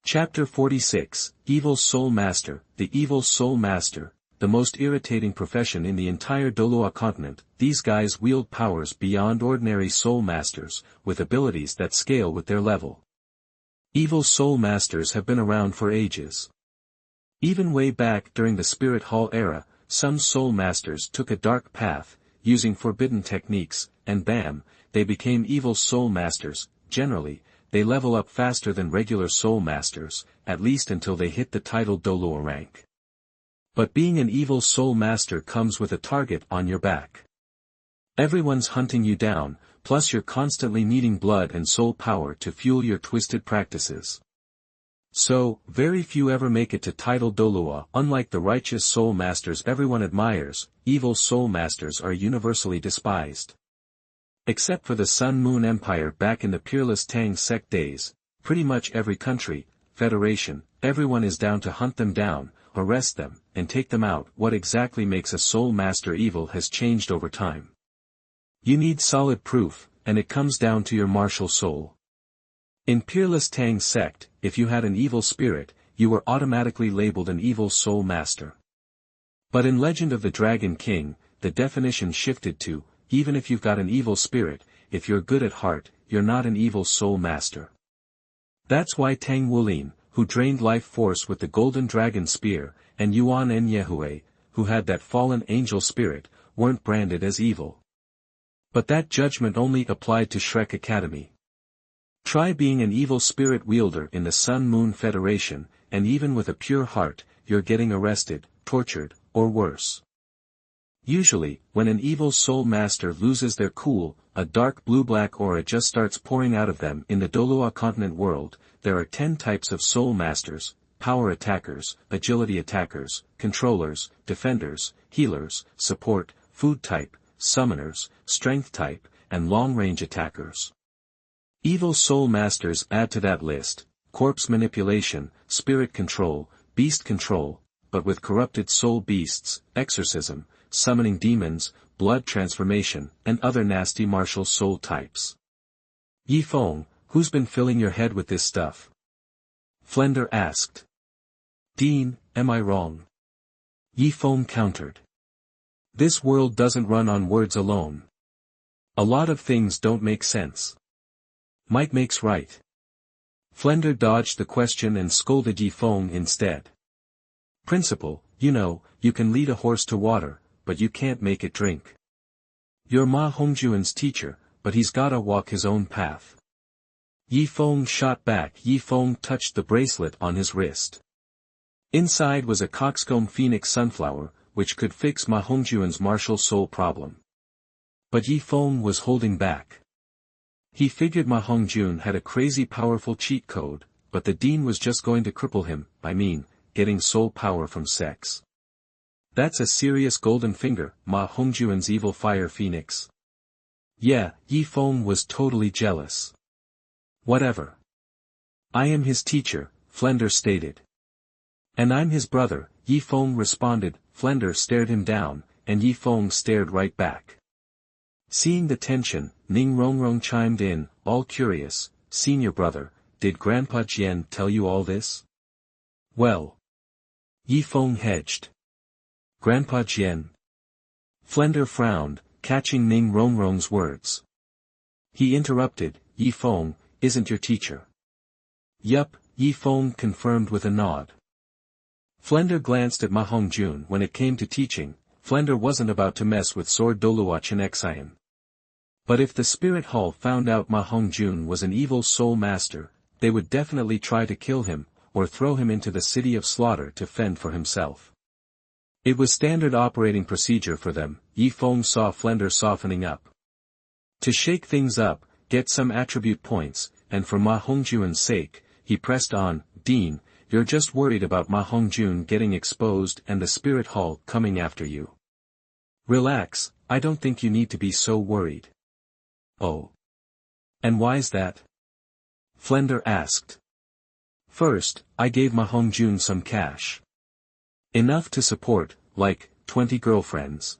Chapter 46, Evil Soul Master. The Evil Soul Master, the most irritating profession in the entire Douluo continent. These guys wield powers beyond ordinary soul masters, with abilities that scale with their level. Evil soul masters have been around for ages. Even way back during the Spirit Hall era, some soul masters took a dark path, using forbidden techniques, and bam, they became evil soul masters. Generally, they level up faster than regular soul masters, at least until they hit the title Douluo rank. But being an evil soul master comes with a target on your back. Everyone's hunting you down, plus you're constantly needing blood and soul power to fuel your twisted practices. So, very few ever make it to title Douluo. Unlike the righteous soul masters everyone admires, evil soul masters are universally despised. Except for the Sun-Moon Empire back in the peerless Tang sect days, pretty much every country, federation, everyone is down to hunt them down, arrest them, and take them out. What exactly makes a soul master evil has changed over time. You need solid proof, and it comes down to your martial soul. In peerless Tang sect, if you had an evil spirit, you were automatically labeled an evil soul master. But in Legend of the Dragon King, the definition shifted to, even if you've got an evil spirit, if you're good at heart, you're not an evil soul master. That's why Tang Wulin, who drained life force with the golden dragon spear, and Yuan Enyehue, who had that fallen angel spirit, weren't branded as evil. But that judgment only applied to Shrek Academy. Try being an evil spirit wielder in the Sun-Moon Federation, and even with a pure heart, you're getting arrested, tortured, or worse. Usually, when an evil soul master loses their cool, a dark blue-black aura just starts pouring out of them. In the Douluo continent world, there are 10 types of soul masters: power attackers, agility attackers, controllers, defenders, healers, support, food type, summoners, strength type, and long-range attackers. Evil soul masters add to that list: corpse manipulation, spirit control, beast control, but with corrupted soul beasts, exorcism, summoning demons, blood transformation, and other nasty martial soul types. Ye Feng, who's been filling your head with this stuff? Flender asked. Dean, am I wrong? Ye Feng countered. This world doesn't run on words alone. A lot of things don't make sense. Might makes right. Flender dodged the question and scolded Ye Feng instead. Principle, you know, you can lead a horse to water, but you can't make it drink. You're Ma Hongjuan's teacher, but he's gotta walk his own path. Ye Feng shot back. Ye Feng touched the bracelet on his wrist. Inside was a coxcomb phoenix sunflower, which could fix Ma Hongjuan's martial soul problem. But Ye Feng was holding back. He figured Ma Hongjuan had a crazy powerful cheat code, but the dean was just going to cripple him, getting soul power from sex. That's a serious golden finger, Ma Hongjuan's evil fire phoenix. Yeah, Ye Feng was totally jealous. Whatever. I am his teacher, Flender stated. And I'm his brother, Ye Feng responded. Flender stared him down, and Ye Feng stared right back. Seeing the tension, Ning Rongrong chimed in, all curious. Senior brother, did Grandpa Jian tell you all this? Well. Ye Feng hedged. Grandpa Jian. Flender frowned, catching Ning Rongrong's words. He interrupted, Ye Feng, isn't your teacher. Yup, Ye Feng confirmed with a nod. Flender glanced at Ma Hongjun. When it came to teaching, Flender wasn't about to mess with Sword Douluo Chenxian. But if the Spirit Hall found out Ma Hongjun was an evil soul master, they would definitely try to kill him, or throw him into the city of slaughter to fend for himself. It was standard operating procedure for them. Ye Feng saw Flender softening up. To shake things up, get some attribute points, and for Ma Hongjuan's sake, he pressed on, Dean, you're just worried about Ma Hongjun getting exposed and the Spirit Hall coming after you. Relax, I don't think you need to be so worried. Oh. And why's that? Flender asked. First, I gave Ma Hongjun some cash. Enough to support, 20 girlfriends.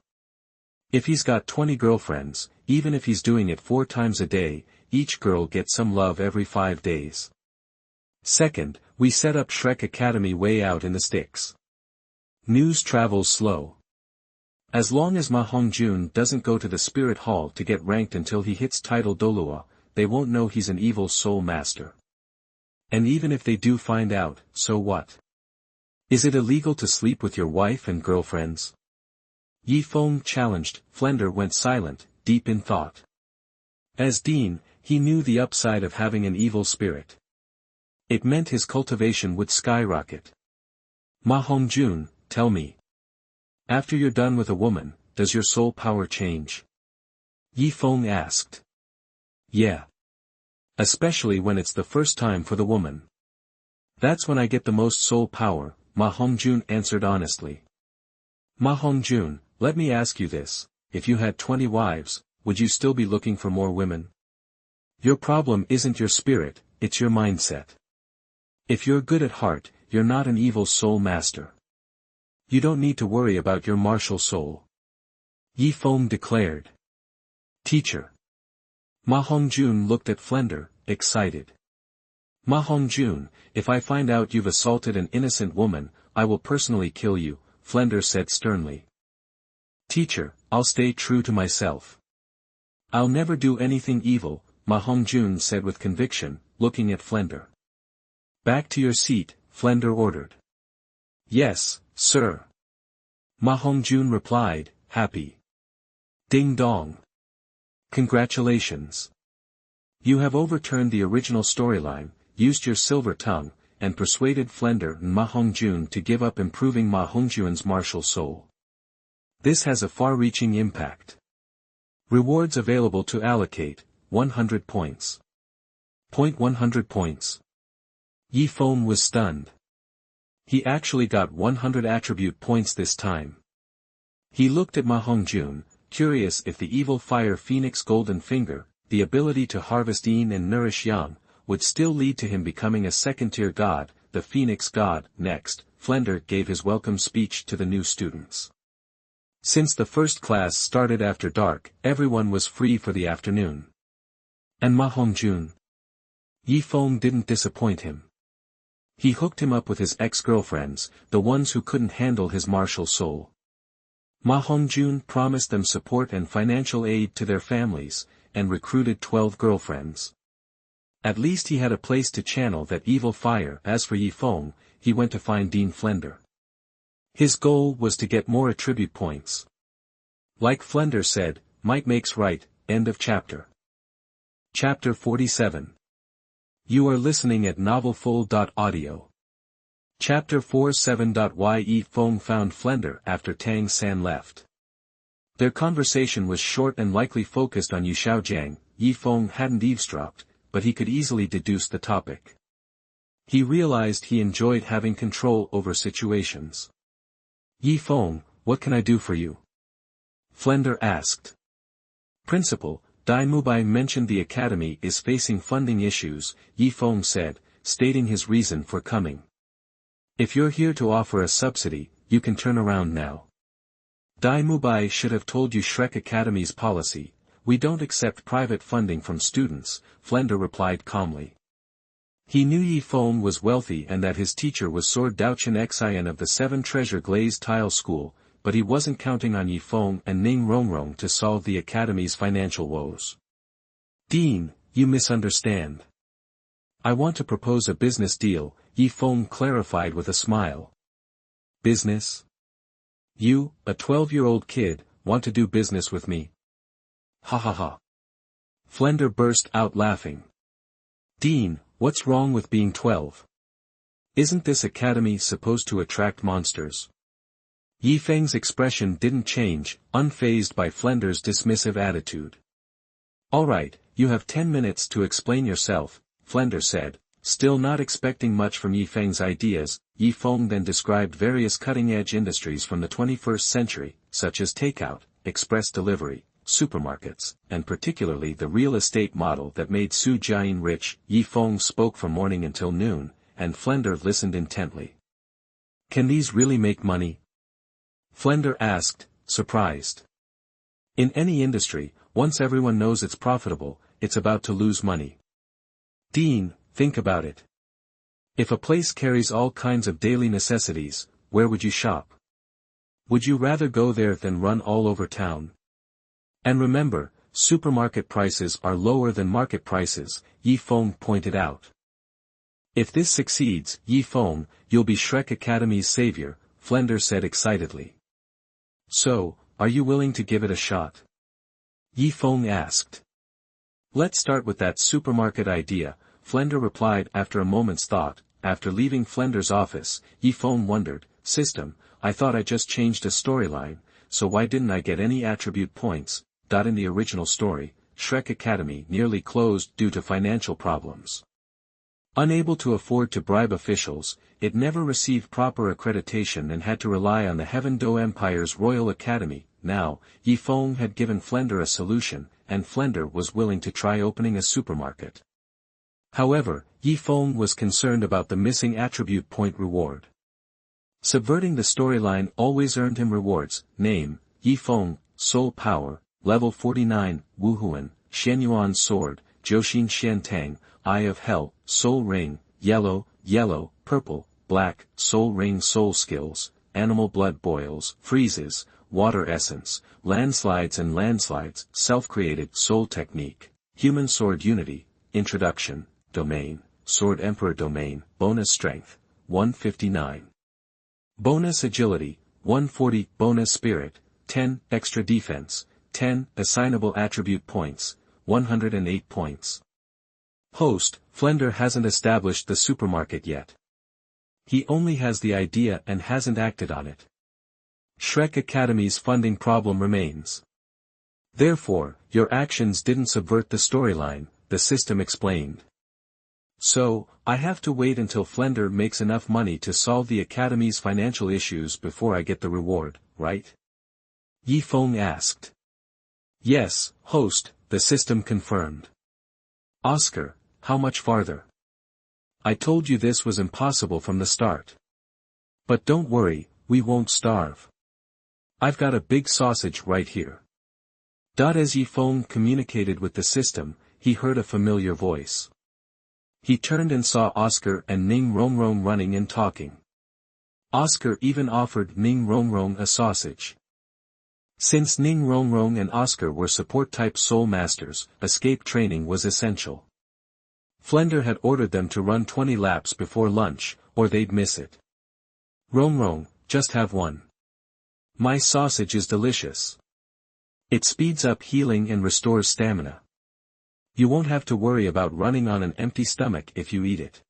If he's got 20 girlfriends, even if he's doing it 4 times a day, each girl gets some love every 5 days. Second, we set up Shrek Academy way out in the sticks. News travels slow. As long as Ma Hongjun doesn't go to the spirit hall to get ranked until he hits title Douluo, they won't know he's an evil soul master. And even if they do find out, so what? Is it illegal to sleep with your wife and girlfriends? Ye Feng challenged. Flender went silent, deep in thought. As dean, he knew the upside of having an evil spirit. It meant his cultivation would skyrocket. Ma Hongjun, tell me. After you're done with a woman, does your soul power change? Ye Feng asked. Yeah. Especially when it's the first time for the woman. That's when I get the most soul power, Ma Hongjun answered honestly. Ma Hongjun, let me ask you this, if you had 20 wives, would you still be looking for more women? Your problem isn't your spirit, it's your mindset. If you're good at heart, you're not an evil soul master. You don't need to worry about your martial soul. Ye Feng declared. Teacher. Ma Hongjun looked at Flender, excited. Ma Hongjun, if I find out you've assaulted an innocent woman, I will personally kill you, Flender said sternly. Teacher, I'll stay true to myself. I'll never do anything evil, Ma Hongjun said with conviction, looking at Flender. Back to your seat, Flender ordered. Yes, sir. Ma Hongjun replied, happy. Ding dong. Congratulations. You have overturned the original storyline, used your silver tongue, and persuaded Flender and Ma Hongjun to give up improving Ma Hongjun's martial soul. This has a far-reaching impact. Rewards available to allocate, 100 points. 100 points. Ye Feng was stunned. He actually got 100 attribute points this time. He looked at Ma Hongjun, curious if the evil fire phoenix golden finger, the ability to harvest yin and nourish yang, would still lead to him becoming a second-tier god, the phoenix god. Next, Flender gave his welcome speech to the new students. Since the first class started after dark, everyone was free for the afternoon. And Ma Hongjun? Ye Feng didn't disappoint him. He hooked him up with his ex-girlfriends, the ones who couldn't handle his martial soul. Ma Hongjun promised them support and financial aid to their families, and recruited 12 girlfriends. At least he had a place to channel that evil fire. As for Ye Feng, he went to find Dean Flender. His goal was to get more attribute points. Like Flender said, might makes right. End of chapter. Chapter 47. You are listening at novelfull.audio. Chapter 47. Ye Feng found Flender after Tang San left. Their conversation was short and likely focused on Yu Xiaojiang. Ye Feng hadn't eavesdropped, but he could easily deduce the topic. He realized he enjoyed having control over situations. Ye Feng, what can I do for you? Flender asked. Principal, Dai Mubai mentioned the academy is facing funding issues, Ye Feng said, stating his reason for coming. If you're here to offer a subsidy, you can turn around now. Dai Mubai should have told you Shrek Academy's policy, we don't accept private funding from students, Flender replied calmly. He knew Ye Feng was wealthy and that his teacher was Sword Daochen Xian of the 7 Treasure Glazed Tile School, but he wasn't counting on Ye Feng and Ning Rongrong to solve the academy's financial woes. Dean, you misunderstand. I want to propose a business deal, Ye Feng clarified with a smile. Business? You, a 12-year-old kid, want to do business with me? Ha ha ha. Flender burst out laughing. Dean, what's wrong with being 12? Isn't this academy supposed to attract monsters? Ye Feng's expression didn't change, unfazed by Flender's dismissive attitude. All right, you have 10 minutes to explain yourself, Flender said, still not expecting much from Ye Feng's ideas. Ye Feng then described various cutting-edge industries from the 21st century, such as takeout, express delivery, supermarkets, and particularly the real estate model that made Su Jiayin rich. Ye Feng spoke from morning until noon, and Flender listened intently. Can these really make money? Flender asked, surprised. In any industry, once everyone knows it's profitable, it's about to lose money. Dean, think about it. If a place carries all kinds of daily necessities, where would you shop? Would you rather go there than run all over town? And remember, supermarket prices are lower than market prices, Ye Feng pointed out. If this succeeds, Ye Feng, you'll be Shrek Academy's savior, Flender said excitedly. So, are you willing to give it a shot? Ye Feng asked. Let's start with that supermarket idea, Flender replied after a moment's thought. After leaving Flender's office, Ye Feng wondered, system, I thought I just changed a storyline, so why didn't I get any attribute points? In the original story, Shrek Academy nearly closed due to financial problems. Unable to afford to bribe officials, it never received proper accreditation and had to rely on the Heaven Do Empire's Royal Academy. Now, Ye Feng had given Flender a solution, and Flender was willing to try opening a supermarket. However, Ye Feng was concerned about the missing attribute point reward. Subverting the storyline always earned him rewards. Name, Ye Feng, Soul Power, Level 49, Wuhuan, Xuanyuan Sword, Jiuxin Xiantang, Eye of Hell, Soul Ring, Yellow, Purple, Black, Soul Ring Soul Skills, Animal Blood Boils, Freezes, Water Essence, Landslides and Landslides, Self-Created Soul Technique, Human Sword Unity, Introduction, Domain, Sword Emperor Domain, Bonus Strength, 159. Bonus Agility, 140, Bonus Spirit, 10, Extra Defense, 10, Assignable Attribute Points, 108 points. Host, Flender hasn't established the supermarket yet. He only has the idea and hasn't acted on it. Shrek Academy's funding problem remains. Therefore, your actions didn't subvert the storyline, the system explained. So, I have to wait until Flender makes enough money to solve the Academy's financial issues before I get the reward, right? Ye Feng asked. Yes, host, the system confirmed. Oscar, how much farther? I told you this was impossible from the start. But don't worry, we won't starve. I've got a big sausage right here. As Ye Feng communicated with the system, he heard a familiar voice. He turned and saw Oscar and Ning Rongrong running and talking. Oscar even offered Ning Rongrong a sausage. Since Ning Rongrong and Oscar were support-type soul masters, escape training was essential. Flender had ordered them to run 20 laps before lunch, or they'd miss it. Rongrong, just have one. My sausage is delicious. It speeds up healing and restores stamina. You won't have to worry about running on an empty stomach if you eat it.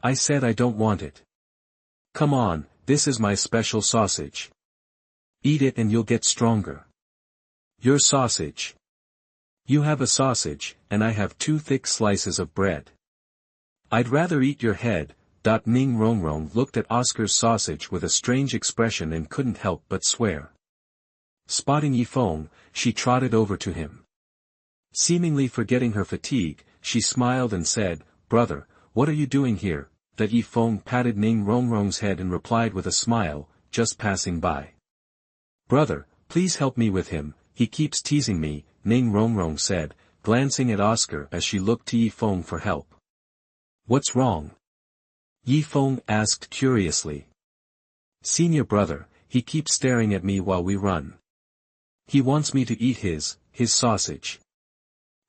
I said I don't want it. Come on, this is my special sausage. Eat it and you'll get stronger. Your sausage. You have a sausage, and I have 2 thick slices of bread. I'd rather eat your head. Ning Rongrong looked at Oscar's sausage with a strange expression and couldn't help but swear. Spotting Ye Feng, she trotted over to him. Seemingly forgetting her fatigue, she smiled and said, Brother, what are you doing here? Ye Feng patted Ning Rongrong's head and replied with a smile, just passing by. Brother, please help me with him, he keeps teasing me, Ning Rongrong said, glancing at Oscar as she looked to Ye Feng for help. What's wrong? Ye Feng asked curiously. Senior brother, he keeps staring at me while we run. He wants me to eat his sausage.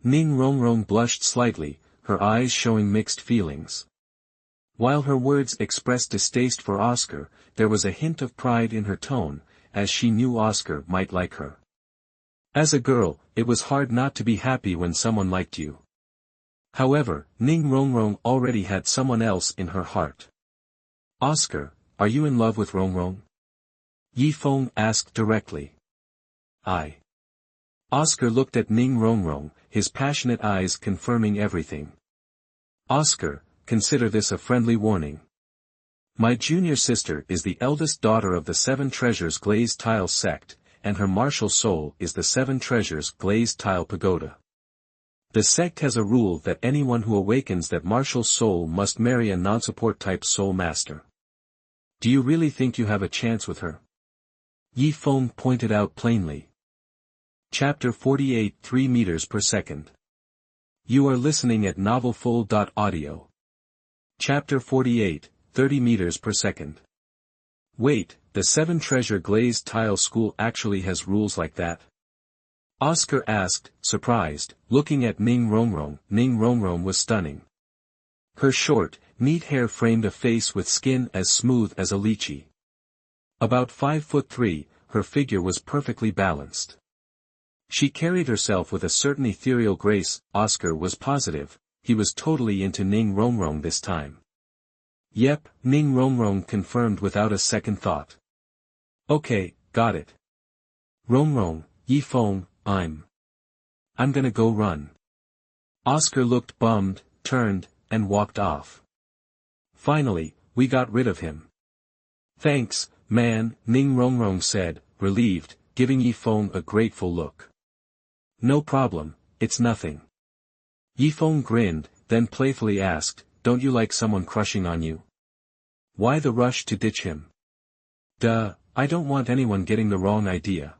Ning Rongrong blushed slightly, her eyes showing mixed feelings. While her words expressed distaste for Oscar, there was a hint of pride in her tone, as she knew Oscar might like her. As a girl, it was hard not to be happy when someone liked you. However, Ning Rongrong already had someone else in her heart. Oscar, are you in love with Rongrong? Ye Feng asked directly. I. Oscar looked at Ning Rongrong, his passionate eyes confirming everything. Oscar, consider this a friendly warning. My junior sister is the eldest daughter of the 7 Treasures Glazed Tile sect, and her martial soul is the 7 Treasures Glazed Tile Pagoda. The sect has a rule that anyone who awakens that martial soul must marry a non-support type soul master. Do you really think you have a chance with her? Ye Feng pointed out plainly. Chapter 48 3 meters per second. You are listening at novelfull.audio. Chapter 48, 30 meters per second. Wait, the 7-treasure glazed tile school actually has rules like that? Oscar asked, surprised, looking at Ning Rongrong. Ning Rongrong was stunning. Her short, neat hair framed a face with skin as smooth as a lychee. About 5'3", her figure was perfectly balanced. She carried herself with a certain ethereal grace. Oscar was positive, he was totally into Ning Rongrong this time. Yep, Ning Rongrong confirmed without a second thought. Okay, got it. Rongrong, Ye Feng, I'm gonna go run. Oscar looked bummed, turned, and walked off. Finally, we got rid of him. Thanks, man, Ning Rongrong said, relieved, giving Ye Feng a grateful look. No problem, it's nothing. Ye Feng grinned, then playfully asked, don't you like someone crushing on you? Why the rush to ditch him? Duh, I don't want anyone getting the wrong idea.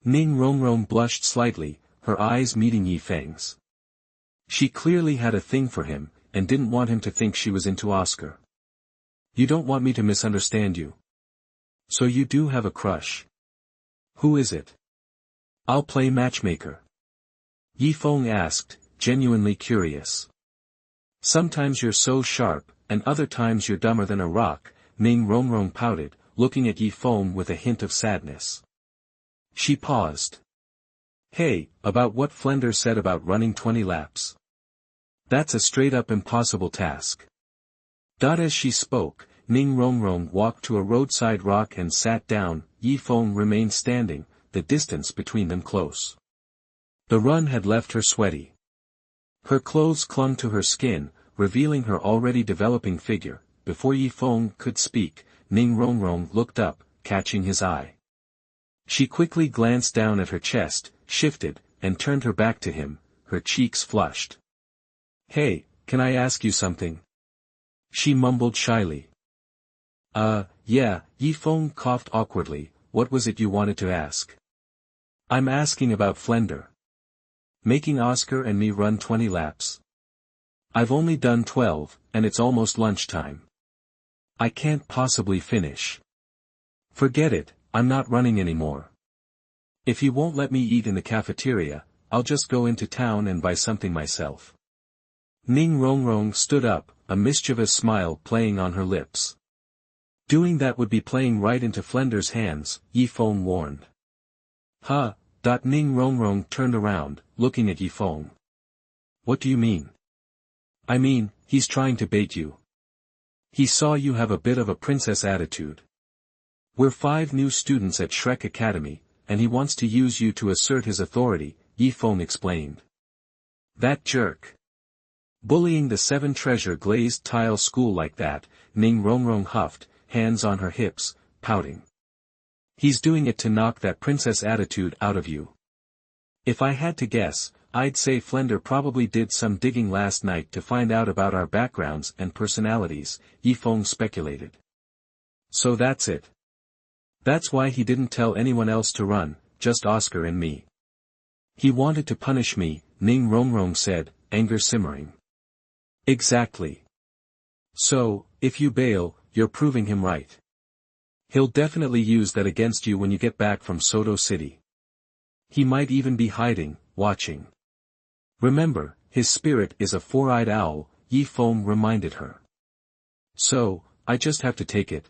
Ning Rongrong blushed slightly, her eyes meeting Ye Feng's. She clearly had a thing for him, and didn't want him to think she was into Oscar. You don't want me to misunderstand you. So you do have a crush. Who is it? I'll play matchmaker. Ye Feng asked, genuinely curious. Sometimes you're so sharp, and other times you're dumber than a rock, Ning Rongrong pouted, looking at Ye Feng with a hint of sadness. She paused. Hey, about what Flender said about running 20 laps. That's a straight-up impossible task. As she spoke, Ning Rongrong walked to a roadside rock and sat down. Ye Feng remained standing, the distance between them close. The run had left her sweaty. Her clothes clung to her skin, revealing her already developing figure. Before Ye Feng could speak, Ning Rongrong looked up, catching his eye. She quickly glanced down at her chest, shifted, and turned her back to him, her cheeks flushed. Hey, can I ask you something? She mumbled shyly. Yeah, Ye Feng coughed awkwardly. What was it you wanted to ask? I'm asking about Flender. Making Oscar and me run 20 laps. I've only done 12, and it's almost lunchtime. I can't possibly finish. Forget it, I'm not running anymore. If he won't let me eat in the cafeteria, I'll just go into town and buy something myself. Ning Rongrong stood up, a mischievous smile playing on her lips. Doing that would be playing right into Flender's hands, Ye Feng warned. Huh. Ning Rongrong turned around, looking at Ye Feng. What do you mean? I mean, he's trying to bait you. He saw you have a bit of a princess attitude. We're 5 new students at Shrek Academy, and he wants to use you to assert his authority, Ye Feng explained. That jerk. Bullying the 7-treasure glazed tile school like that, Ning Rongrong huffed, hands on her hips, pouting. He's doing it to knock that princess attitude out of you. If I had to guess, I'd say Flender probably did some digging last night to find out about our backgrounds and personalities, Ye Feng speculated. So that's it. That's why he didn't tell anyone else to run, just Oscar and me. He wanted to punish me, Ning Rongrong said, anger simmering. Exactly. So, if you bail, you're proving him right. He'll definitely use that against you when you get back from Soto City. He might even be hiding, watching. Remember, his spirit is a 4-eyed owl, Ye Feng reminded her. So, I just have to take it?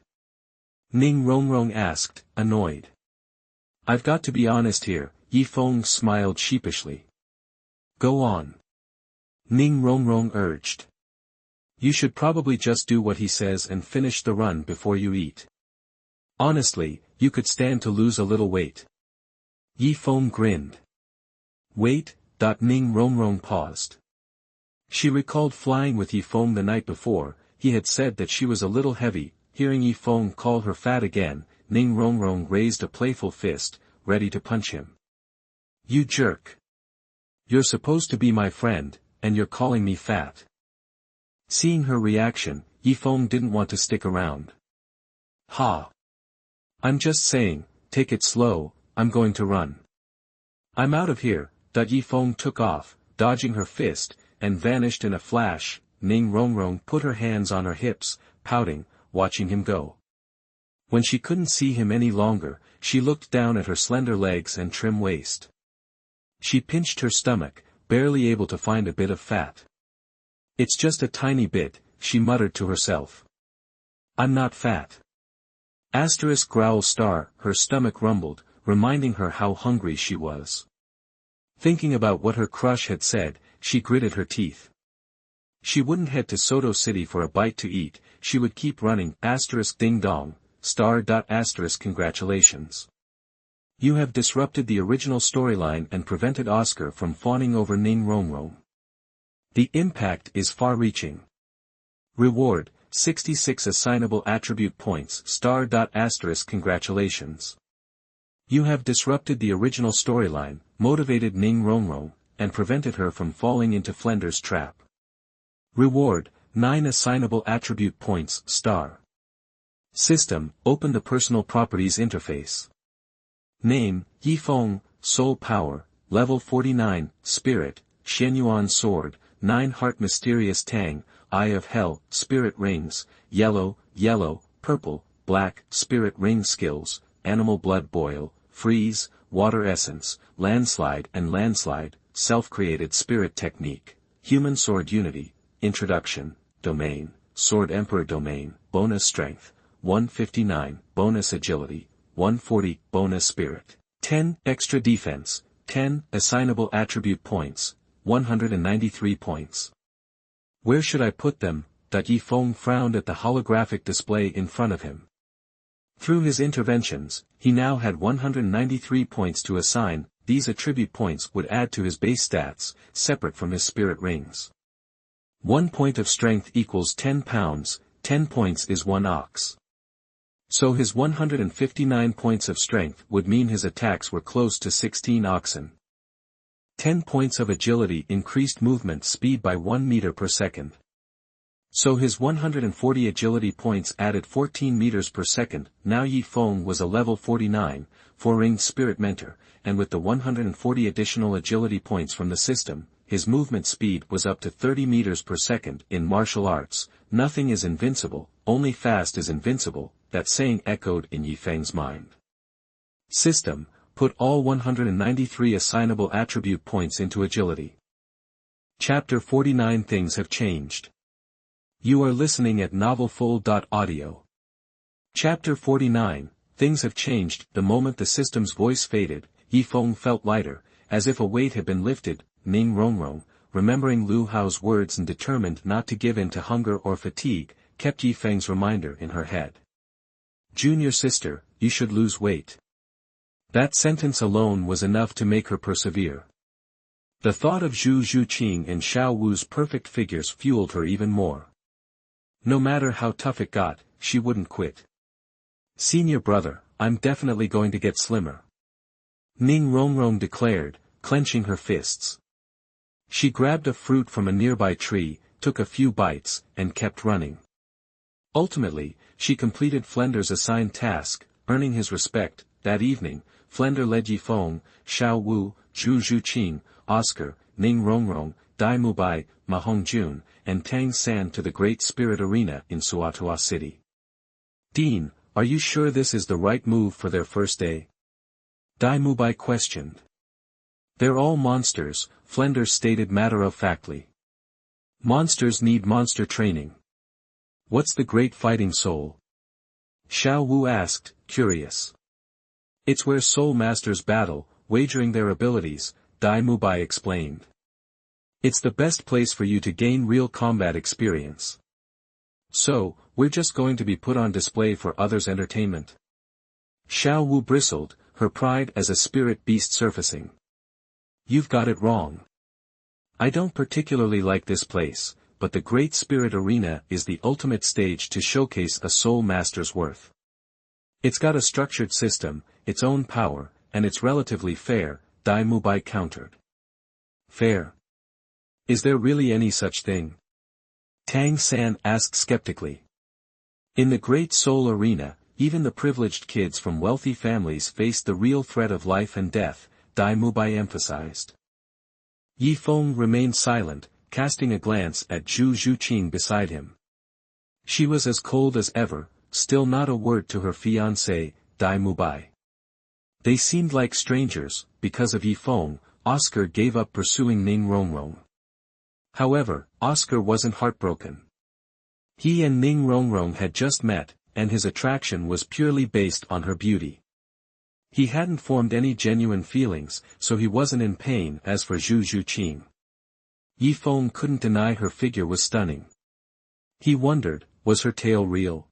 Ning Rongrong asked, annoyed. I've got to be honest here, Ye Feng smiled sheepishly. Go on. Ning Rongrong urged. You should probably just do what he says and finish the run before you eat. Honestly, you could stand to lose a little weight. Ye Feng grinned. Wait. Ning Rongrong paused. She recalled flying with Ye Feng the night before. He had said that she was a little heavy. Hearing Ye Feng call her fat again, Ning Rongrong raised a playful fist, ready to punch him. You jerk. You're supposed to be my friend, and you're calling me fat. Seeing her reaction, Ye Feng didn't want to stick around. Ha. I'm just saying, take it slow, I'm going to run. I'm out of here. Ye Feng took off, dodging her fist, and vanished in a flash. Ning Rongrong put her hands on her hips, pouting, watching him go. When she couldn't see him any longer, she looked down at her slender legs and trim waist. She pinched her stomach, barely able to find a bit of fat. "It's just a tiny bit," she muttered to herself. "I'm not fat." Asterisk growl star, her stomach rumbled, reminding her how hungry she was. Thinking about what her crush had said, she gritted her teeth. She wouldn't head to Soto City for a bite to eat, she would keep running. Asterisk ding dong, star. Asterisk congratulations. You have disrupted the original storyline and prevented Oscar from fawning over Ning Rongrong. The impact is far-reaching. Reward, 66 assignable attribute points. Star. Asterisk congratulations. You have disrupted the original storyline, motivated Ning Rongrong, and prevented her from falling into Flender's trap. Reward, 9 assignable attribute points. Star. System, open the personal properties interface. Name, Ye Feng, Soul Power, Level 49, Spirit, Xuanyuan Sword, 9 Heart Mysterious Tang, Eye of Hell, Spirit Rings, Yellow, Purple, Black, Spirit Ring Skills, Animal Blood Boil, Freeze, Water Essence, Landslide and Landslide, Self-Created Spirit Technique, Human Sword Unity, Introduction, Domain, Sword Emperor Domain, Bonus Strength, 159, Bonus Agility, 140, Bonus Spirit, 10, Extra Defense, 10, Assignable Attribute Points, 193 points. Where should I put them? Ye Feng frowned at the holographic display in front of him. Through his interventions, he now had 193 points to assign. These attribute points would add to his base stats, separate from his spirit rings. 1 point of strength equals 10 pounds, 10 points is 1 ox. So his 159 points of strength would mean his attacks were close to 16 oxen. 10 points of agility increased movement speed by 1 meter per second. So his 140 agility points added 14 meters per second. Now Ye Feng was a level 49, 4-ringed spirit mentor, and with the 140 additional agility points from the system, his movement speed was up to 30 meters per second. In martial arts, nothing is invincible, only fast is invincible, that saying echoed in Ye Feng's mind. System, put all 193 assignable attribute points into agility. Chapter 49 Things have changed. You are listening at novelfull.audio. Chapter 49, Things have changed. The moment the system's voice faded, Ye Feng felt lighter, as if a weight had been lifted. Ning Rongrong, remembering Lu Hao's words and determined not to give in to hunger or fatigue, kept Ye Feng's reminder in her head. Junior sister, you should lose weight. That sentence alone was enough to make her persevere. The thought of Zhu Zhuqing and Xiao Wu's perfect figures fueled her even more. No matter how tough it got, she wouldn't quit. Senior brother, I'm definitely going to get slimmer. Ning Rongrong declared, clenching her fists. She grabbed a fruit from a nearby tree, took a few bites, and kept running. Ultimately, she completed Flender's assigned task, earning his respect. That evening, Flender led Ye Feng, Xiao Wu, Zhu Zhuqing, Oscar, Ning Rongrong, Dai Mubai, Ma Hongjun, and Tang San to the Great Spirit Arena in Soto City. Dean, are you sure this is the right move for their first day? Dai Mubai questioned. They're all monsters, Flender stated matter-of-factly. Monsters need monster training. What's the great fighting soul? Xiao Wu asked, curious. It's where soul masters battle, wagering their abilities, Dai Mubai explained. It's the best place for you to gain real combat experience. So, we're just going to be put on display for others' entertainment? Xiao Wu bristled, her pride as a spirit beast surfacing. You've got it wrong. I don't particularly like this place, but the Great Spirit Arena is the ultimate stage to showcase a soul master's worth. It's got a structured system, its own power, and it's relatively fair, Dai Mubai countered. Fair? Is there really any such thing? Tang San asked skeptically. In the Great Soul Arena, even the privileged kids from wealthy families faced the real threat of life and death, Dai Mubai emphasized. Ye Feng remained silent, casting a glance at Zhu Zhuqing beside him. She was as cold as ever, still not a word to her fiancé, Dai Mubai. They seemed like strangers. Because of Ye Feng, Oscar gave up pursuing Ning Rongrong. However, Oscar wasn't heartbroken. He and Ning Rongrong had just met, and his attraction was purely based on her beauty. He hadn't formed any genuine feelings, so he wasn't in pain. As for Zhu Zhuqing, Ye Feng couldn't deny her figure was stunning. He wondered, was her tale real?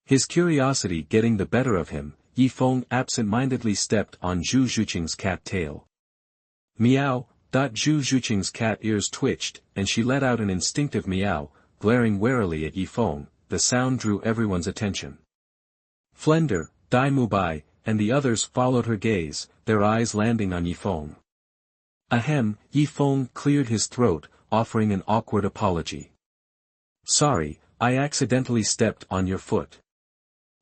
His curiosity getting the better of him, Ye Feng absent-mindedly stepped on Zhu Zhuqing's cat tail. Meow! Zhu Zhuqing's cat ears twitched, and she let out an instinctive meow, glaring warily at Ye Feng. The sound drew everyone's attention. Flender, Dai Mubai, and the others followed her gaze, their eyes landing on Ye Feng. Ahem, Ye Feng cleared his throat, offering an awkward apology. Sorry, I accidentally stepped on your foot.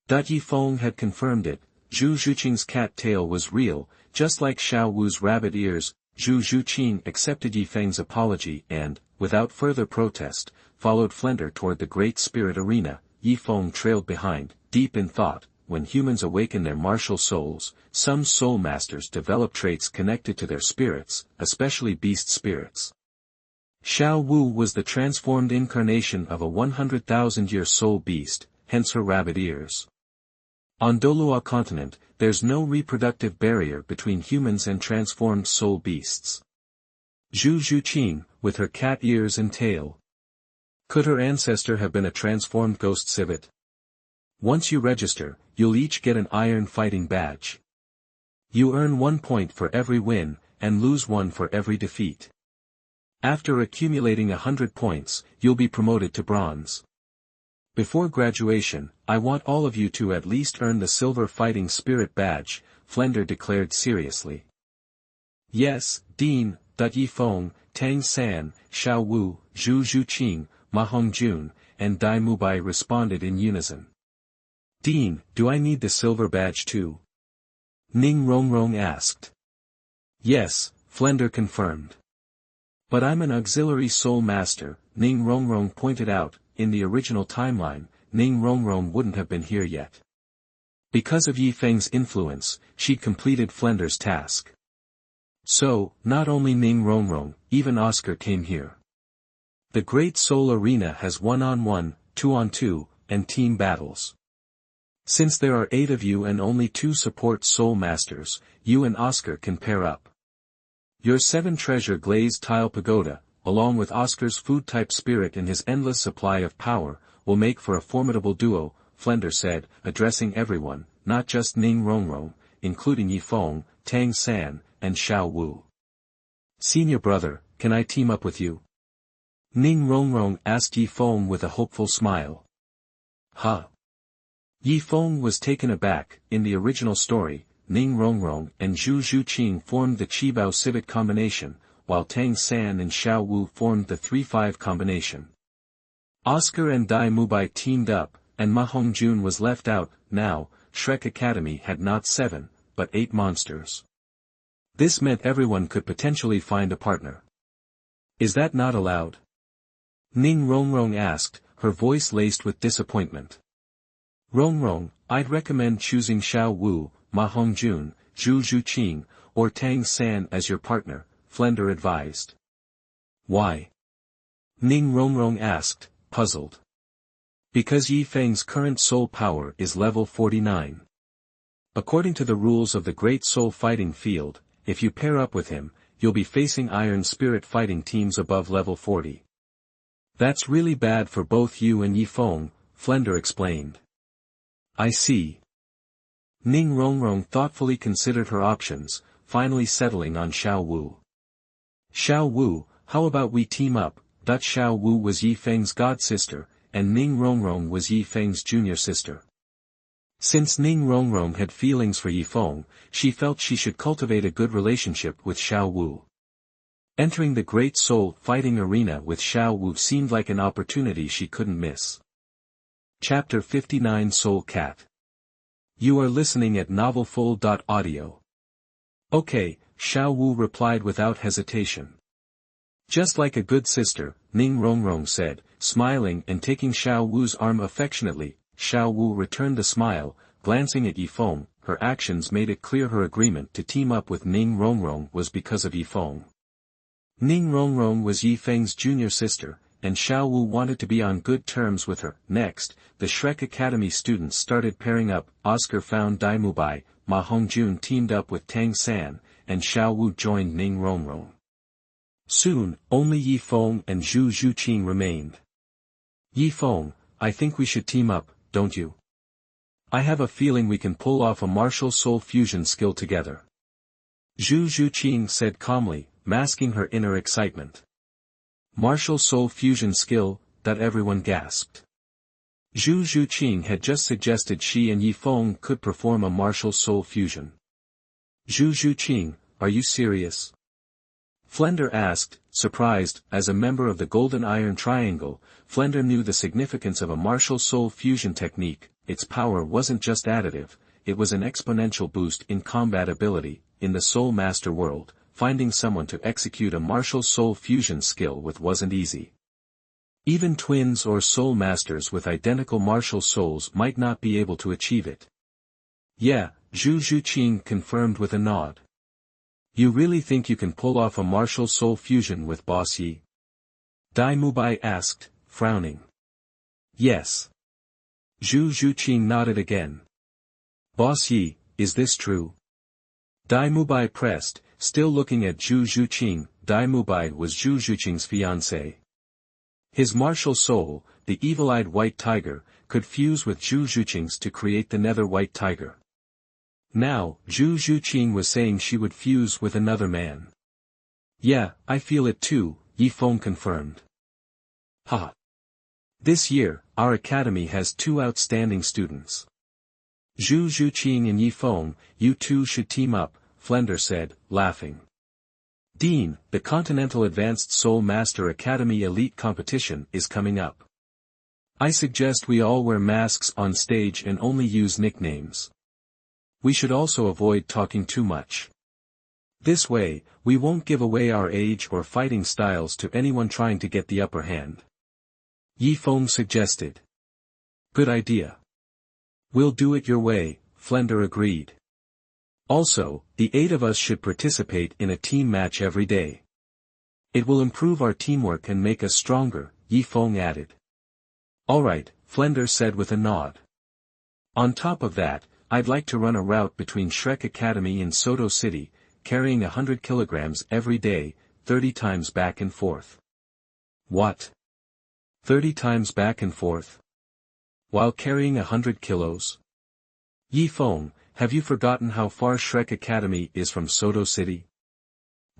Ye Feng had confirmed it. Zhu Zhuqing's cat tail was real, just like Xiao Wu's rabbit ears. Zhu Zhuqing accepted Ye Feng's apology and, without further protest, followed Flender toward the Great Spirit Arena. Ye Feng trailed behind, deep in thought. When humans awaken their martial souls, some soul masters develop traits connected to their spirits, especially beast spirits. Xiao Wu was the transformed incarnation of a 100,000-year soul beast, hence her rabbit ears. On Douluo continent, there's no reproductive barrier between humans and transformed soul beasts. Zhu Zhuqing, with her cat ears and tail. Could her ancestor have been a transformed ghost civet? Once you register, you'll each get an iron fighting badge. You earn 1 point for every win, and lose 1 for every defeat. After accumulating 100 points, you'll be promoted to bronze. Before graduation, I want all of you to at least earn the silver fighting spirit badge, Flender declared seriously. Yes, Dean, Ye Feng, Tang San, Xiao Wu, Zhu Zhuqing, Ma Hongjun, and Dai Mubai responded in unison. Dean, do I need the silver badge too? Ning Rongrong asked. Yes, Flender confirmed. But I'm an auxiliary soul master, Ning Rongrong pointed out. In the original timeline, Ning Rongrong wouldn't have been here yet. Because of Ye Feng's influence, she'd completed Flender's task. So, not only Ning Rongrong, even Oscar came here. The Great Soul Arena has 1-on-1, 2-on-2, and team battles. Since there are 8 of you and only 2 support soul masters, you and Oscar can pair up. Your 7 treasure glazed tile pagoda, along with Oscar's food-type spirit and his endless supply of power, will make for a formidable duo, Flender said, addressing everyone, not just Ning Rongrong, including Ye Feng, Tang San, and Xiao Wu. Senior brother, can I team up with you? Ning Rongrong asked Ye Feng with a hopeful smile. Huh? Ye Feng was taken aback. In the original story, Ning Rongrong and Zhu Zhuqing formed the Qibao Civet combination, while Tang San and Xiao Wu formed the 3-5 combination. Oscar and Dai Mubai teamed up, and Ma Hongjun was left out. Now, Shrek Academy had not 7, but 8 monsters. This meant everyone could potentially find a partner. Is that not allowed? Ning Rongrong asked, her voice laced with disappointment. Rongrong, I'd recommend choosing Xiao Wu, Ma Hongjun, Zhu Zhuqing, or Tang San as your partner, Flender advised. Why? Ning Rongrong asked, puzzled. Because Ye Feng's current soul power is level 49. According to the rules of the Great Soul Fighting Field, if you pair up with him, you'll be facing Iron Spirit fighting teams above level 40. That's really bad for both you and Ye Feng, Flender explained. I see. Ning Rongrong thoughtfully considered her options, finally settling on Xiao Wu. Xiao Wu, how about we team up? Xiao Wu was Ye Feng's god-sister, and Ning Rongrong was Ye Feng's junior sister. Since Ning Rongrong had feelings for Ye Feng, she felt she should cultivate a good relationship with Xiao Wu. Entering the Great Soul Fighting Arena with Xiao Wu seemed like an opportunity she couldn't miss. Chapter 59 Soul Cat. You are listening at novelfull.audio. Okay, Xiao Wu replied without hesitation. Just like a good sister, Ning Rongrong said, smiling and taking Xiao Wu's arm affectionately. Xiao Wu returned the smile, glancing at Ye Feng. Her actions made it clear her agreement to team up with Ning Rongrong was because of Ye Feng. Ning Rongrong was Ye Feng's junior sister, and Xiao Wu wanted to be on good terms with her. Next, the Shrek Academy students started pairing up. Oscar found Dai Mubai, Ma Hongjun teamed up with Tang San, and Xiao Wu joined Ning Rongrong. Soon, only Ye Feng and Zhu Zhuqing remained. Ye Feng, I think we should team up, don't you? I have a feeling we can pull off a martial soul fusion skill together. Zhu Zhuqing said calmly, masking her inner excitement. Martial soul fusion skill, that everyone gasped. Zhu Zhuqing had just suggested she and Ye Feng could perform a martial soul fusion. Zhu Zhuqing, are you serious? Flender asked, surprised. As a member of the Golden Iron Triangle, Flender knew the significance of a martial soul fusion technique. Its power wasn't just additive, it was an exponential boost in combat ability. In the Soul Master world, finding someone to execute a martial soul fusion skill with wasn't easy. Even twins or soul masters with identical martial souls might not be able to achieve it. Yeah, Zhu Zhuqing confirmed with a nod. You really think you can pull off a martial soul fusion with Boss Yi? Dai Mubai asked, frowning. Yes. Zhu Zhuqing nodded again. Boss Yi, is this true? Dai Mubai pressed, still looking at Zhu Zhuqing. Dai Mubai was Zhu Zhuqing's fiancé. His martial soul, the evil-eyed white tiger, could fuse with Zhu Zhuqing's to create the nether white tiger. Now, Zhu Zhuqing was saying she would fuse with another man. Yeah, I feel it too, Ye Feng confirmed. Ha! This year, our academy has 2 outstanding students. Zhu Zhuqing and Ye Feng, you two should team up, Flender said, laughing. Dean, the Continental Advanced Soul Master Academy Elite Competition is coming up. I suggest we all wear masks on stage and only use nicknames. We should also avoid talking too much. This way, we won't give away our age or fighting styles to anyone trying to get the upper hand. Ye Feng suggested. Good idea. We'll do it your way, Flender agreed. Also, the 8 of us should participate in a team match every day. It will improve our teamwork and make us stronger, Ye Feng added. Alright, Flender said with a nod. On top of that, I'd like to run a route between Shrek Academy and Soto City, carrying 100 kilograms every day, 30 times back and forth. What? 30 times back and forth? While carrying 100 kilos? Ye Feng, have you forgotten how far Shrek Academy is from Soto City?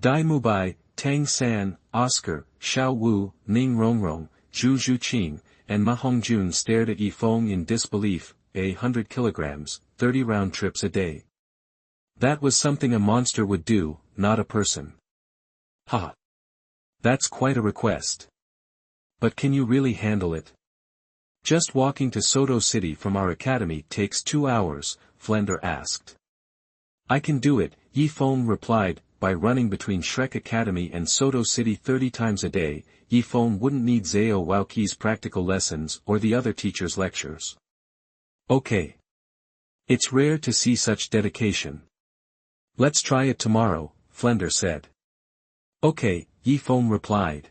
Dai Mubai, Tang San, Oscar, Xiao Wu, Ning Rongrong, Zhu Zhuqing, and Ma Hongjun stared at Ye Feng in disbelief. 100 kilograms, 30 round trips a day. That was something a monster would do, not a person. Ha! That's quite a request. But can you really handle it? Just walking to Soto City from our academy takes 2 hours, Flender asked. I can do it, Ye Feng replied. By running between Shrek Academy and Soto City 30 times a day, Ye Feng wouldn't need Zhao Waoqi's practical lessons or the other teachers' lectures. Okay. It's rare to see such dedication. Let's try it tomorrow, Flender said. Okay, Ye Feng replied.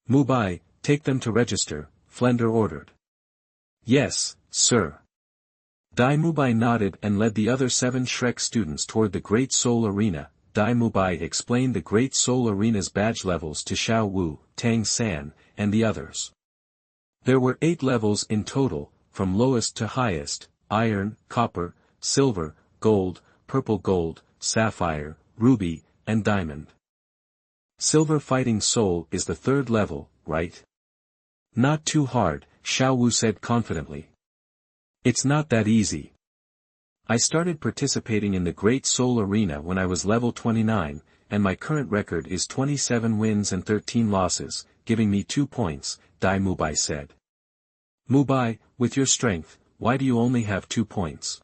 Mubai, take them to register, Flender ordered. Yes, sir. Dai Mubai nodded and led the other 7 Shrek students toward the Great Soul Arena. Dai Mubai explained the Great Soul Arena's badge levels to Xiao Wu, Tang San, and the others. There were 8 levels in total, from lowest to highest: iron, copper, silver, gold, purple gold, sapphire, ruby, and diamond. Silver Fighting Soul is the 3rd level, right? Not too hard, Xiao Wu said confidently. It's not that easy. I started participating in the Great Soul Arena when I was level 29, and my current record is 27 wins and 13 losses, giving me 2 points, Dai Mubai said. Mubai, with your strength, why do you only have 2 points?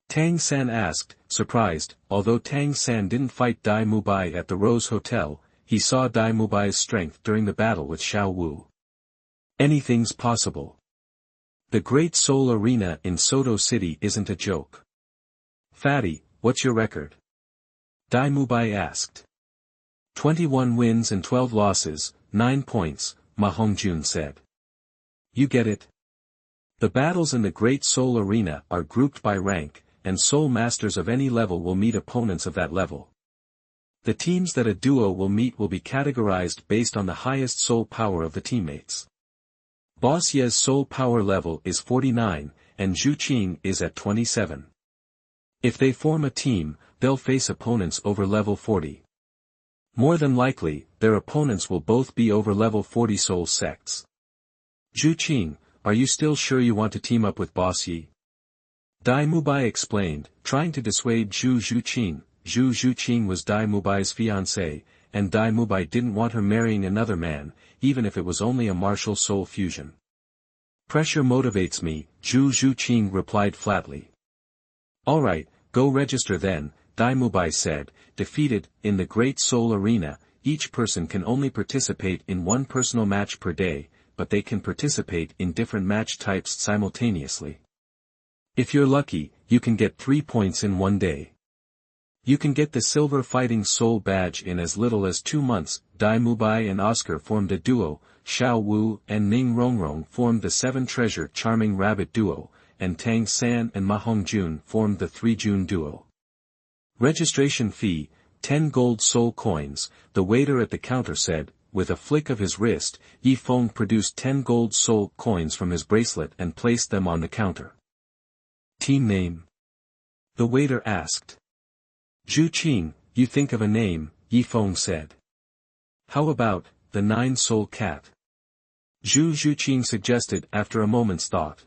Tang San asked, surprised. Although Tang San didn't fight Dai Mubai at the Rose Hotel, he saw Dai Mubai's strength during the battle with Xiao Wu. Anything's possible. The Great Soul Arena in Soto City isn't a joke. Fatty, what's your record? Dai Mubai asked. 21 wins and 12 losses, 9 points, Ma Hongjun said. You get it? The battles in the Great Soul Arena are grouped by rank, and soul masters of any level will meet opponents of that level. The teams that a duo will meet will be categorized based on the highest soul power of the teammates. Boss Ye's soul power level is 49, and Zhu Qing is at 27. If they form a team, they'll face opponents over level 40. More than likely, their opponents will both be over level 40 soul sects. Zhu Qing, are you still sure you want to team up with Boss Ye? Dai Mubai explained, trying to dissuade Zhu Qing. Zhu Qing was Dai Mubai's fiancée, and Dai Mubai didn't want her marrying another man, even if it was only a martial soul fusion. Pressure motivates me, Zhu Qing replied flatly. Alright, go register then, Dai Mubai said. Defeated, in the Great Soul Arena, each person can only participate in one personal match per day, but they can participate in different match types simultaneously. If you're lucky, you can get 3 points in one day. You can get the Silver Fighting Soul badge in as little as 2 months. Dai Mubai and Oscar formed a duo, Xiao Wu and Ning Rongrong formed the 7 Treasure Charming Rabbit duo, and Tang San and Ma Hongjun formed the 3 June duo. Registration fee, 10 gold soul coins, the waiter at the counter said. With a flick of his wrist, Ye Feng produced 10 gold soul coins from his bracelet and placed them on the counter. Team name? The waiter asked. Zhu Qing, you think of a name, Ye Feng said. How about, the 9 Soul Cat? Zhu Qing suggested after a moment's thought.